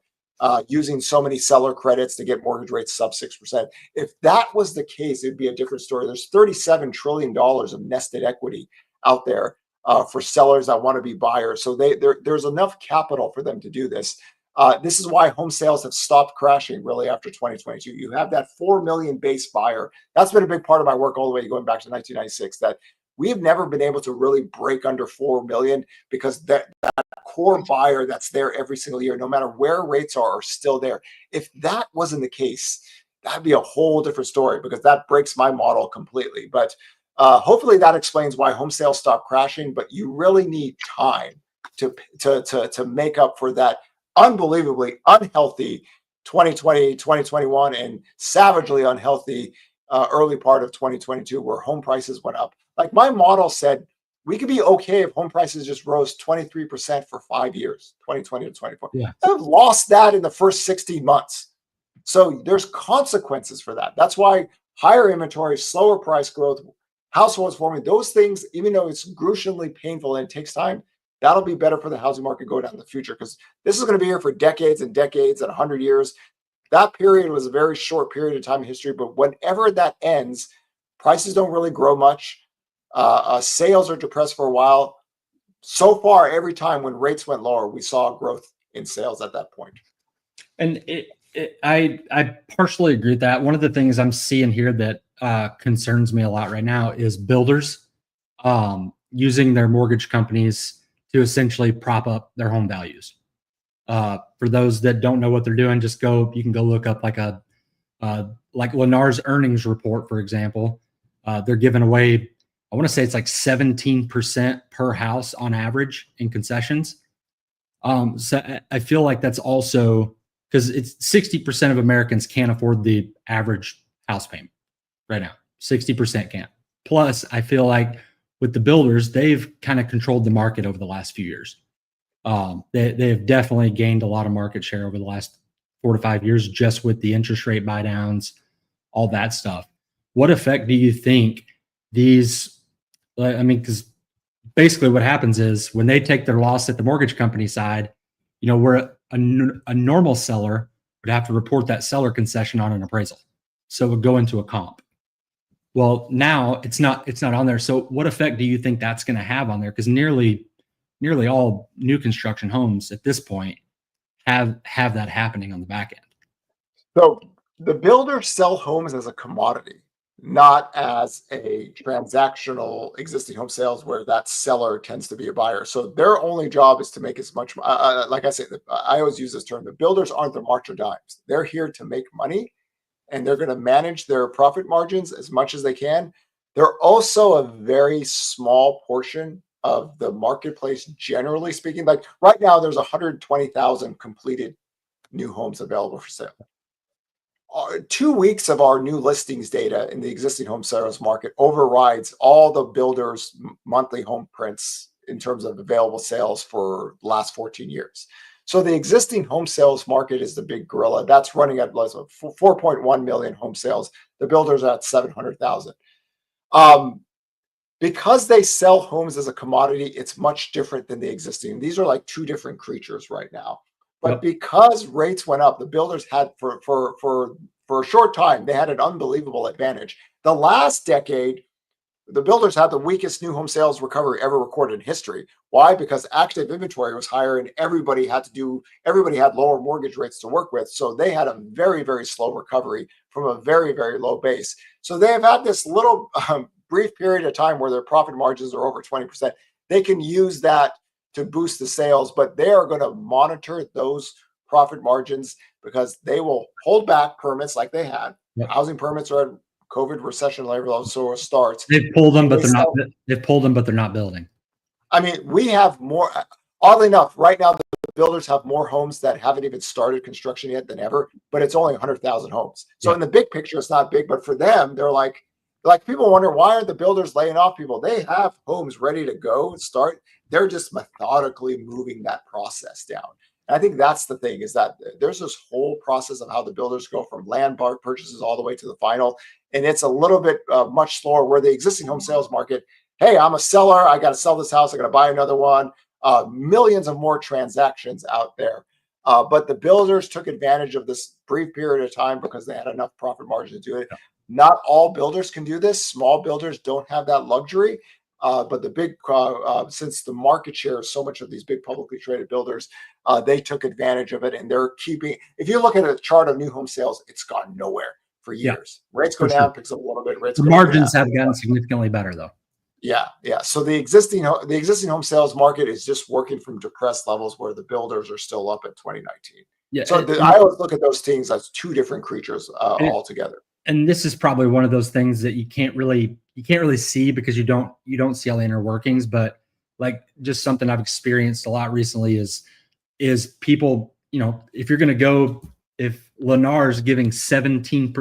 using so many seller credits to get mortgage rates sub 6%. If that was the case, it'd be a different story. There's $37 trillion of nested equity out there for sellers that want to be buyers. So there's enough capital for them to do this. This is why home sales have stopped crashing really after 2022. You have that 4 million base buyer. That's been a big part of my work all the way going back to 1996, that we've never been able to really break under 4 million because that core buyer that's there every single year, no matter where rates are still there. If that wasn't the case, that'd be a whole different story because that breaks my model completely. But hopefully that explains why home sales stop crashing, but you really need time to make up for that unbelievably unhealthy 2020, 2021, and savagely unhealthy early part of 2022 where home prices went up. Like my model said, we could be okay if home prices just rose 23% for 5 years, 2020 to 24. Yeah. I've lost that in the first 16 months. So there's consequences for that. That's why higher inventory, slower price growth, households forming, those things, even though it's gruesomely painful and it takes time, that'll be better for the housing market going down in the future because this is going to be here for decades and decades and 100 years. That period was a very short period of time in history, but whenever that ends, prices don't really grow much. Sales are depressed for a while. So far, every time when rates went lower, we saw growth in sales at that point. And I partially agree with that. One of the things I'm seeing here that concerns me a lot right now is builders using their mortgage companies to essentially prop up their home values. For those that don't know what they're doing, you can go look up like Lennar's earnings report, for example. They're giving away, I want to say it's like 17% per house on average in concessions. So I feel like that's also because it's 60% of Americans can't afford the average house payment right now. 60% can't. Plus, I feel like with the builders, they've kind of controlled the market over the last few years. They have definitely gained a lot of market share over the last 4 to 5 years, just with the interest rate buy downs, all that stuff. What effect do you think these? I mean, because basically what happens is when they take their loss at the mortgage company side, where a normal seller would have to report that seller concession on an appraisal, so it would go into a comp. Well, now it's not on there. So what effect do you think that's going to have on there? Because nearly all new construction homes at this point have that happening on the back end. So the builders sell homes as a commodity, not as a transactional existing home sales where that seller tends to be a buyer. So their only job is to make as much, like I said, I always use this term, the builders aren't the march of dimes. They're here to make money and they're going to manage their profit margins as much as they can. They're also a very small portion of the marketplace, generally speaking. Like right now, there's 120,000 completed new homes available for sale. 2 weeks of our new listings data in the existing home sales market overrides all the builders' monthly home prints in terms of available sales for the last 14 years. So the existing home sales market is the big gorilla. That's running at 4.1 million home sales. The builders are at 700,000. because they sell homes as a commodity, it's much different than the existing. These are like two different creatures right now. But Yep. because rates went up, the builders had for a short time, they had an unbelievable advantage. The last decade, the builders had the weakest new home sales recovery ever recorded in history. Why? Because active inventory was higher and everybody had lower mortgage rates to work with. So they had a very, very slow recovery from a very, very low base. So they have had this little brief period of time where their profit margins are over 20%. They can use that to boost the sales, but they are going to monitor those profit margins because they will hold back permits like they had. Yep. Housing permits are at COVID recession level, so it starts. They've pulled them, but they're not. They've pulled them, but they're not building. I mean, we have more. Oddly enough, right now the builders have more homes that haven't even started construction yet than ever, but it's only 100,000 homes. So in the big picture, it's not big, but for them, they're like people wonder why aren't the builders laying off people? They have homes ready to go and start. They're just methodically moving that process down. And I think that's the thing, is that there's this whole process of how the builders go from land bar purchases all the way to the final. And it's a little bit much slower, where the existing home sales market, hey, I'm a seller, I got to sell this house, I got to buy another one. Millions of more transactions out there. But the builders took advantage of this brief period of time because they had enough profit margin to do it. Yeah. Not all builders can do this. Small builders don't have that luxury. But the big, since the market share is so much of these big publicly traded builders, they took advantage of it, and they're keeping. If you look at a chart of new home sales, it's gone nowhere for years. Yeah, rates go down, picks up a little bit. Rates the margins have gotten significantly better, though. Yeah. So the existing home sales market is just working from depressed levels, where the builders are still up at 2019. Yeah. So I always look at those things as two different creatures altogether. And this is probably one of those things that you can't really see because you don't see all the inner workings. But like, just something I've experienced a lot recently is people, if you're going to go, if Lennar is giving 17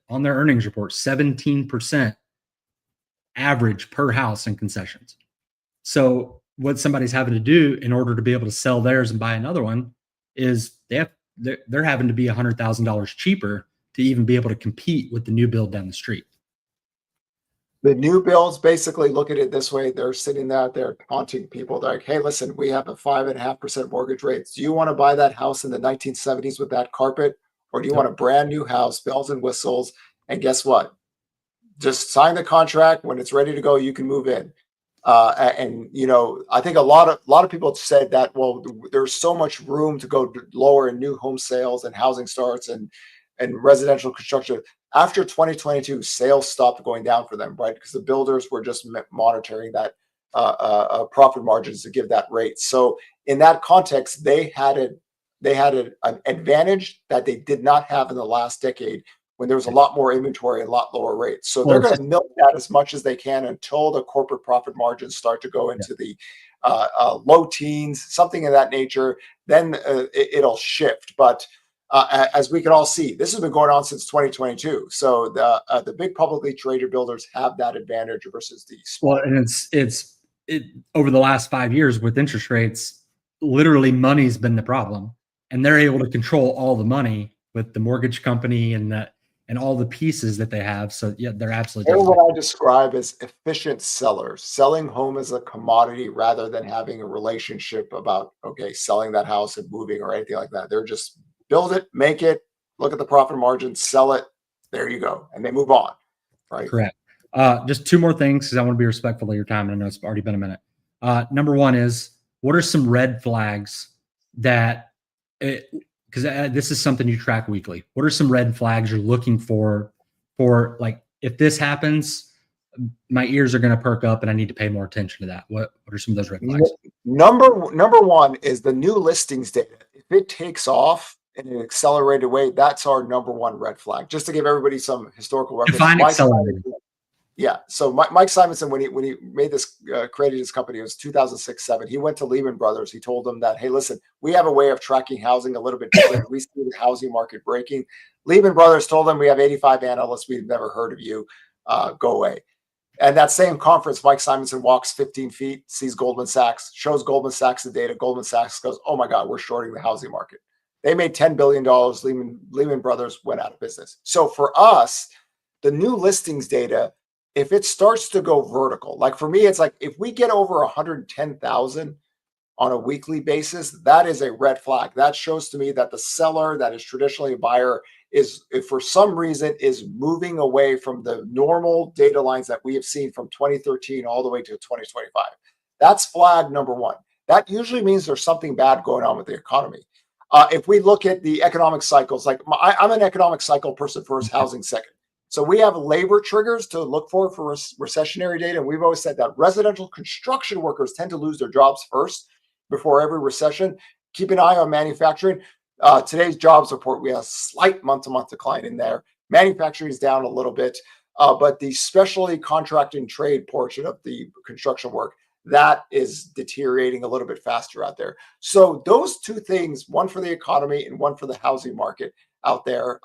on their earnings report, 17% average per house in concessions. So what somebody's having to do in order to be able to sell theirs and buy another one is they're having to be $100,000 cheaper to even be able to compete with the new build down the street. The new builds basically look at it this way. They're sitting out there taunting people. They're like, hey, listen, we have a 5.5% mortgage rate. Do you want to buy that house in the 1970s with that carpet? Or do you want a brand new house, bells and whistles? And guess what? Just sign the contract. When it's ready to go, you can move in. I think a lot of people have said that, well, there's so much room to go lower in new home sales and housing starts and residential construction. After 2022, sales stopped going down for them, right? Because the builders were just monitoring that profit margins to give that rate. So in that context, they had an advantage that they did not have in the last decade, when there was a lot more inventory and a lot lower rates. So they're going to milk that as much as they can until the corporate profit margins start to go into the low teens, something of that nature. Then it'll shift. But as we can all see, this has been going on since 2022. So the big publicly traded builders have that advantage versus the small. Well, and it's over the last 5 years with interest rates, literally money's been the problem, and they're able to control all the money with the mortgage company and all the pieces that they have. So yeah, they're absolutely. They're what I describe as efficient sellers, selling home as a commodity rather than having a relationship about, okay, selling that house and moving or anything like that. They're just build it, make it, look at the profit margin, sell it. There you go. And they move on. Right. Correct. Just two more things, because I want to be respectful of your time. I know it's already been a minute. Number one is, what are some red flags that, because this is something you track weekly. What are some red flags you're looking for like, if this happens, my ears are going to perk up and I need to pay more attention to that? What are some of those red flags? Number one is the new listings data. If it takes off in an accelerated way, that's our number one red flag. Just to give everybody some historical reference. Define accelerated. Yeah. So Mike Simonson, when he made this, created his company, it was 2006-07. He went to Lehman Brothers. He told them that, hey, listen, we have a way of tracking housing a little bit different. We see the housing market breaking. Lehman Brothers told them, we have 85 analysts. We've never heard of you. Go away. And that same conference, Mike Simonson walks 15 feet, sees Goldman Sachs, shows Goldman Sachs the data. Goldman Sachs goes, oh my God, we're shorting the housing market. They made $10 billion. Lehman Brothers went out of business. So for us, the new listings data if it starts to go vertical, like for me, it's like if we get over 110,000 on a weekly basis, that is a red flag. That shows to me that the seller that is traditionally a buyer is, if for some reason, is moving away from the normal data lines that we have seen from 2013 all the way to 2025. That's flag number one. That usually means there's something bad going on with the economy. If we look at the economic cycles, like I'm an economic cycle person first, housing second. So we have labor triggers to look for recessionary data. And we've always said that residential construction workers tend to lose their jobs first before every recession. Keep an eye on manufacturing. Today's jobs report, we have a slight month-to-month decline in there. Manufacturing is down a little bit, but the specialty contracting trade portion of the construction work, that is deteriorating a little bit faster out there. So those two things, one for the economy and one for the housing market out there.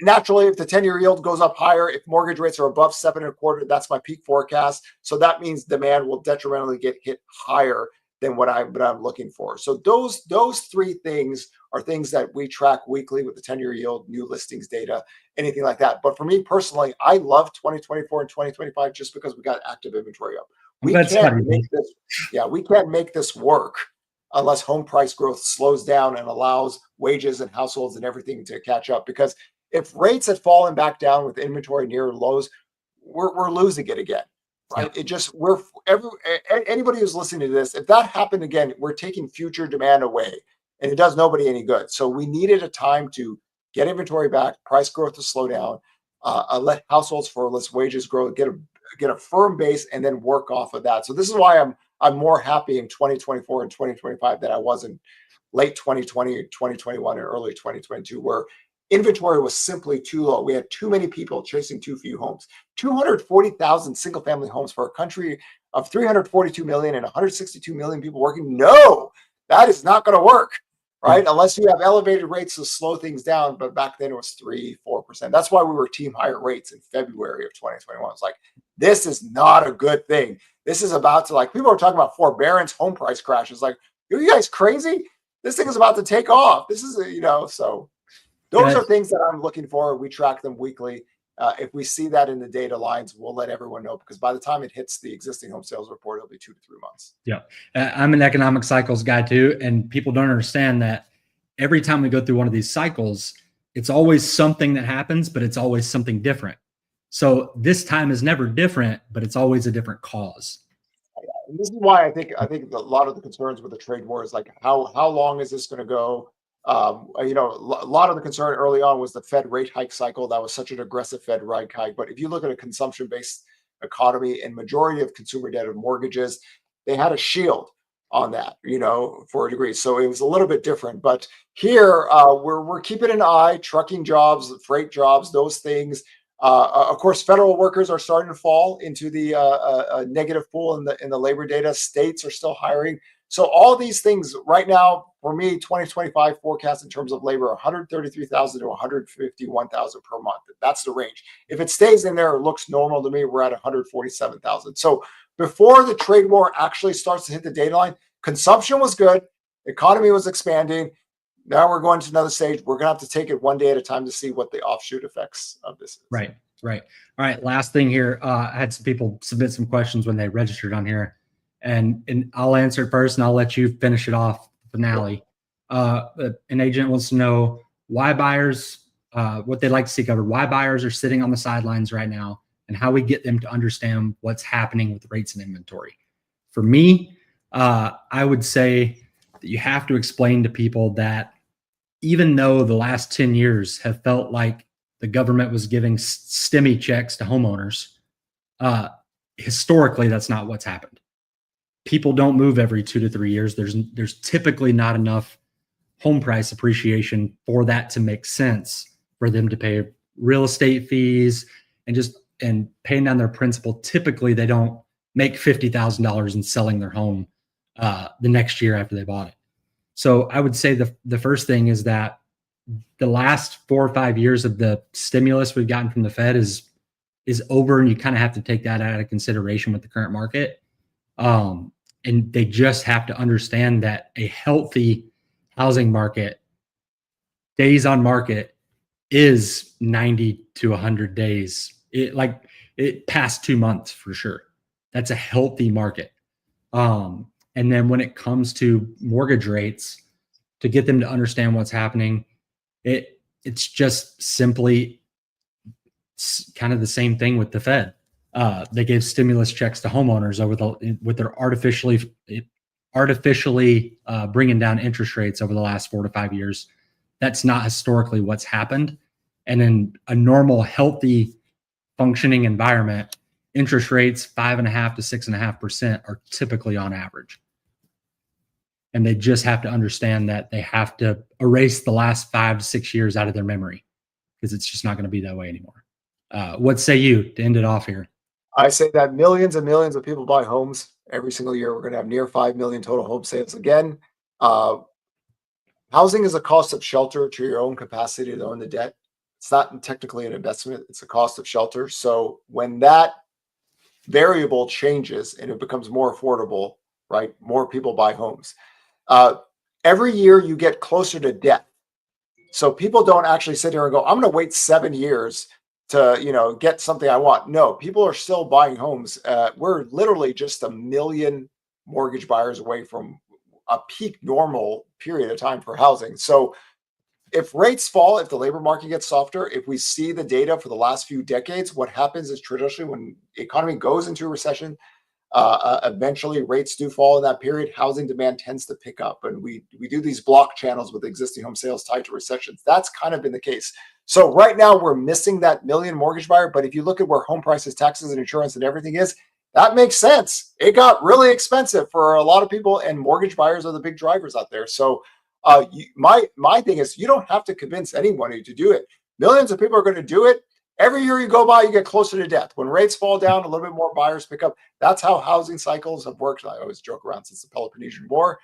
Naturally, if the 10-year yield goes up higher, if mortgage rates are above 7.25, that's my peak forecast. So that means demand will detrimentally get hit higher than what I'm looking for. So those three things are things that we track weekly with the 10-year yield, new listings data, anything like that. But for me personally, I love 2024 and 2025 just because we got active inventory up. We can't make this, we can't make this work unless home price growth slows down and allows wages and households and everything to catch up. Because if rates had fallen back down with inventory near lows, we're losing it again. Right. Yeah. It just, anybody who's listening to this, if that happened again, we're taking future demand away and it does nobody any good. So we needed a time to get inventory back, price growth to slow down, let households for less wages grow, get a firm base and then work off of that. So this is why I'm more happy in 2024 and 2025 than I was in late 2020, 2021, and early 2022, where inventory was simply too low. We had too many people chasing too few homes. 240,000 single-family homes for a country of 342 million and 162 million people working. No, that is not going to work, right? Unless you have elevated rates to slow things down. But back then it was 3-4%. That's why we were team higher rates in February of 2021. It's like, this is not a good thing. This is about to, like, people are talking about forbearance home price crashes. Like, are you guys crazy? This thing is about to take off. This is, so those are things that I'm looking for. We track them weekly. If we see that in the data lines, we'll let everyone know, because by the time it hits the existing home sales report, it'll be 2 to 3 months. Yeah. I'm an economic cycles guy too. And people don't understand that every time we go through one of these cycles, it's always something that happens, but it's always something different. So this time is never different, but it's always a different cause. And this is why I think a lot of the concerns with the trade war is like, how long is this going to go? A lot of the concern early on was the Fed rate hike cycle. That was such an aggressive Fed rate hike. But if you look at a consumption-based economy and majority of consumer debt of mortgages, they had a shield on that, for a degree. So it was a little bit different. But here we're keeping an eye, trucking jobs, freight jobs, those things. Of course, federal workers are starting to fall into the negative pool in the labor data. States are still hiring. So all these things right now, for me, 2025 forecast in terms of labor, 133,000 to 151,000 per month. That's the range. If it stays in there, it looks normal to me. We're at 147,000. So before the trade war actually starts to hit the data line, consumption was good. Economy was expanding. Now we're going to another stage. We're going to have to take it one day at a time to see what the offshoot effects of this is. Right. All right. Last thing here. I had some people submit some questions when they registered on here. And I'll answer it first, and I'll let you finish it off. Finale. An agent wants to know why buyers, what they'd like to see covered, why buyers are sitting on the sidelines right now, and how we get them to understand what's happening with rates and inventory. For me, I would say that you have to explain to people that even though the last 10 years have felt like the government was giving stimmy checks to homeowners, historically, that's not what's happened. People don't move every 2 to 3 years. There's typically not enough home price appreciation for that to make sense for them to pay real estate fees and paying down their principal. Typically, they don't make $50,000 in selling their home the next year after they bought it. So I would say the first thing is that the last 4 or 5 years of the stimulus we've gotten from the Fed is over, and you kind of have to take that out of consideration with the current market. And they just have to understand that a healthy housing market, days on market, is 90 to 100 days. It's it past 2 months for sure. That's a healthy market. And then when it comes to mortgage rates, to get them to understand what's happening, it's just simply kind of the same thing with the Fed. They gave stimulus checks to homeowners with their artificially bringing down interest rates over the last 4 to 5 years. That's not historically what's happened. And in a normal, healthy, functioning environment, interest rates 5.5% to 6.5% are typically on average. And they just have to understand that they have to erase the last 5 to 6 years out of their memory, because it's just not going to be that way anymore. What say you to end it off here? I say that millions and millions of people buy homes every single year. We're going to have near 5 million total home sales again. Housing is a cost of shelter to your own capacity to own the debt. It's not technically an investment. It's a cost of shelter. So when that variable changes and it becomes more affordable, right? More people buy homes. Every year you get closer to death. So people don't actually sit here and go, I'm going to wait 7 years to, get something I want. No, people are still buying homes. We're literally just 1 million mortgage buyers away from a peak normal period of time for housing. So if rates fall, if the labor market gets softer, if we see the data for the last few decades, what happens is traditionally when the economy goes into a recession, eventually rates do fall in that period. Housing demand tends to pick up, and we do these block channels with existing home sales tied to recessions. That's kind of been the case. So right now we're missing that million mortgage buyer. But if you look at where home prices, taxes, and insurance and everything is, that makes sense. It got really expensive for a lot of people, and mortgage buyers are the big drivers out there. So my thing is, you don't have to convince anybody to do it. Millions of people are going to do it. Every year you go by, you get closer to death. When rates fall down, a little bit more buyers pick up. That's how housing cycles have worked. I always joke around since the Peloponnesian War.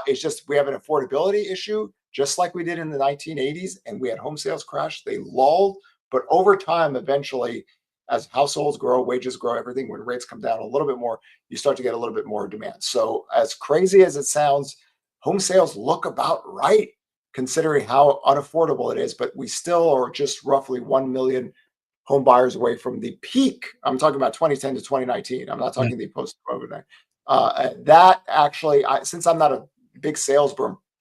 It's just we have an affordability issue, just like we did in the 1980s, and we had home sales crash. They lulled, but over time, eventually, as households grow, wages grow, everything, when rates come down a little bit more, you start to get a little bit more demand. So as crazy as it sounds, home sales look about right, considering how unaffordable it is, but we still are just roughly 1 million home buyers away from the peak. I'm talking about 2010 to 2019. I'm not talking the post-COVID. That actually, since I'm not a big sales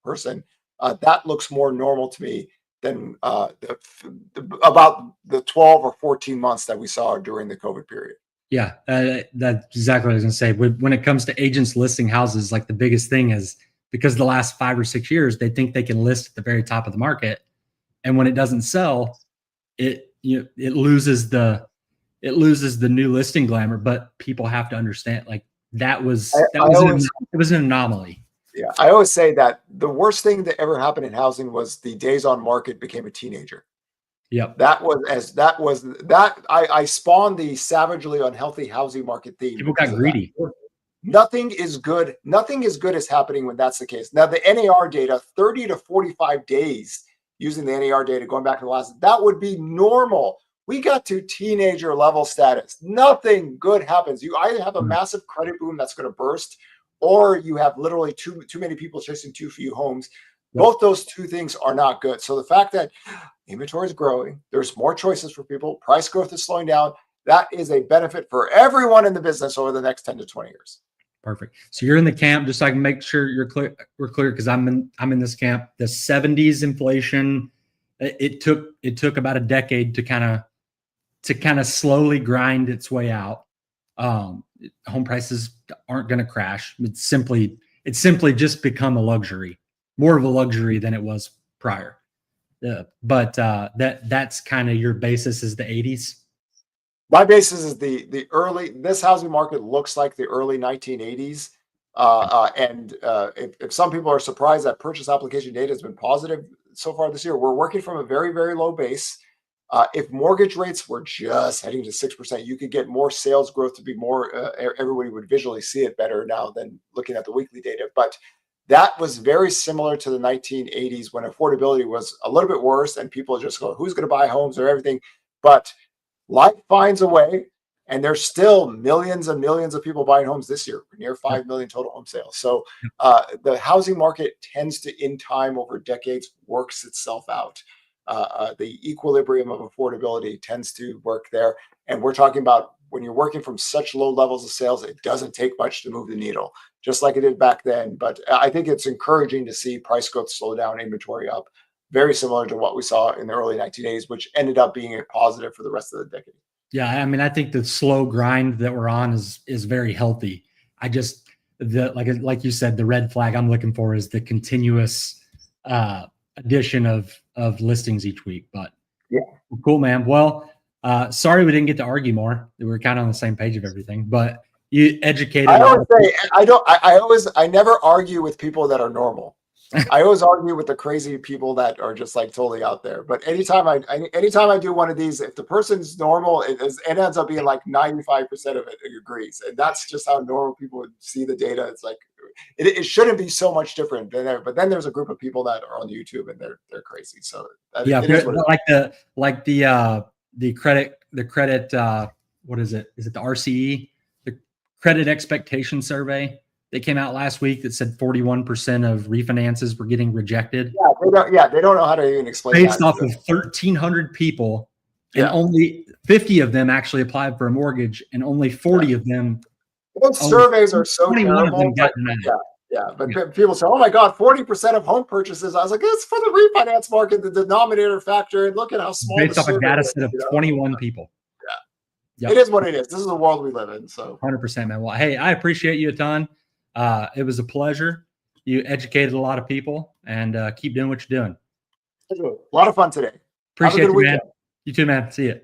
person, that looks more normal to me than about the 12 or 14 months that we saw during the COVID period. Yeah, that's exactly what I was going to say. When it comes to agents listing houses, like the biggest thing is, because the last 5 or 6 years, they think they can list at the very top of the market, and when it doesn't sell, it loses the new listing glamour. But people have to understand, like it was an anomaly. Yeah, I always say that the worst thing that ever happened in housing was the days on market became a teenager. Yep. I spawned the savagely unhealthy housing market theme. People got greedy. Nothing is good. Nothing as good is happening when that's the case. Now, the NAR data, 30 to 45 days using the NAR data going back to the last, that would be normal. We got to teenager level status. Nothing good happens. You either have a massive credit boom that's going to burst, or you have literally too many people chasing too few homes. Both those two things are not good. So the fact that inventory is growing, there's more choices for people, price growth is slowing down, that is a benefit for everyone in the business over the next 10 to 20 years. Perfect. So you're in the camp, just so I can make sure we're clear, because I'm in this camp. The 70s inflation, it took about a decade to kind of slowly grind its way out. Home prices aren't going to crash. It's simply just become a luxury, more of a luxury than it was prior. But that's kind of your basis, is the 80s. My basis is the early. This housing market looks like the early 1980s. If some people are surprised that purchase application data has been positive so far this year, we're working from a very, very low base. If mortgage rates were just heading to 6%, you could get more sales growth to be more. Everybody would visually see it better now than looking at the weekly data. But that was very similar to the 1980s, when affordability was a little bit worse and people just go, who's going to buy homes or everything? But life finds a way, and there's still millions and millions of people buying homes this year, near 5 million total home sales. So the housing market tends to, in time over decades, works itself out. The equilibrium of affordability tends to work there. And we're talking about when you're working from such low levels of sales, it doesn't take much to move the needle, just like it did back then. But I think it's encouraging to see price growth slow down, inventory up, very similar to what we saw in the early 1980s, which ended up being a positive for the rest of the decade. Yeah, I mean, I think the slow grind that we're on is very healthy. I just like you said, the red flag I'm looking for is the continuous addition of listings each week. But yeah, cool, man. Well, sorry we didn't get to argue more. We were kind of on the same page of everything, but you educated. I always say I never argue with people that are normal. I always argue with the crazy people that are just like totally out there. But anytime I do one of these, if the person's normal, it ends up being like 95% of it agrees, and that's just how normal people would see the data. It's like it shouldn't be so much different than there. But then there's a group of people that are on YouTube and they're crazy. So yeah, the credit what is it? Is it the RCE, the credit expectation survey? They came out last week that said 41% of refinances were getting rejected. They don't know how to even explain based off of 1,300 people, and only 50 of them actually applied for a mortgage, and only 40 of them. Those surveys are so terrible. But people say, "Oh my God, 40% of home purchases." I was like, "It's for the refinance market, the denominator factor, and look at how small." Based off a data set of 21 people. Yeah, It is what it is. This is the world we live in. So 100%, man. Well, hey, I appreciate you a ton. It was a pleasure. You educated a lot of people, and keep doing what you're doing. A lot of fun today. Appreciate you, man. You too, man. See you.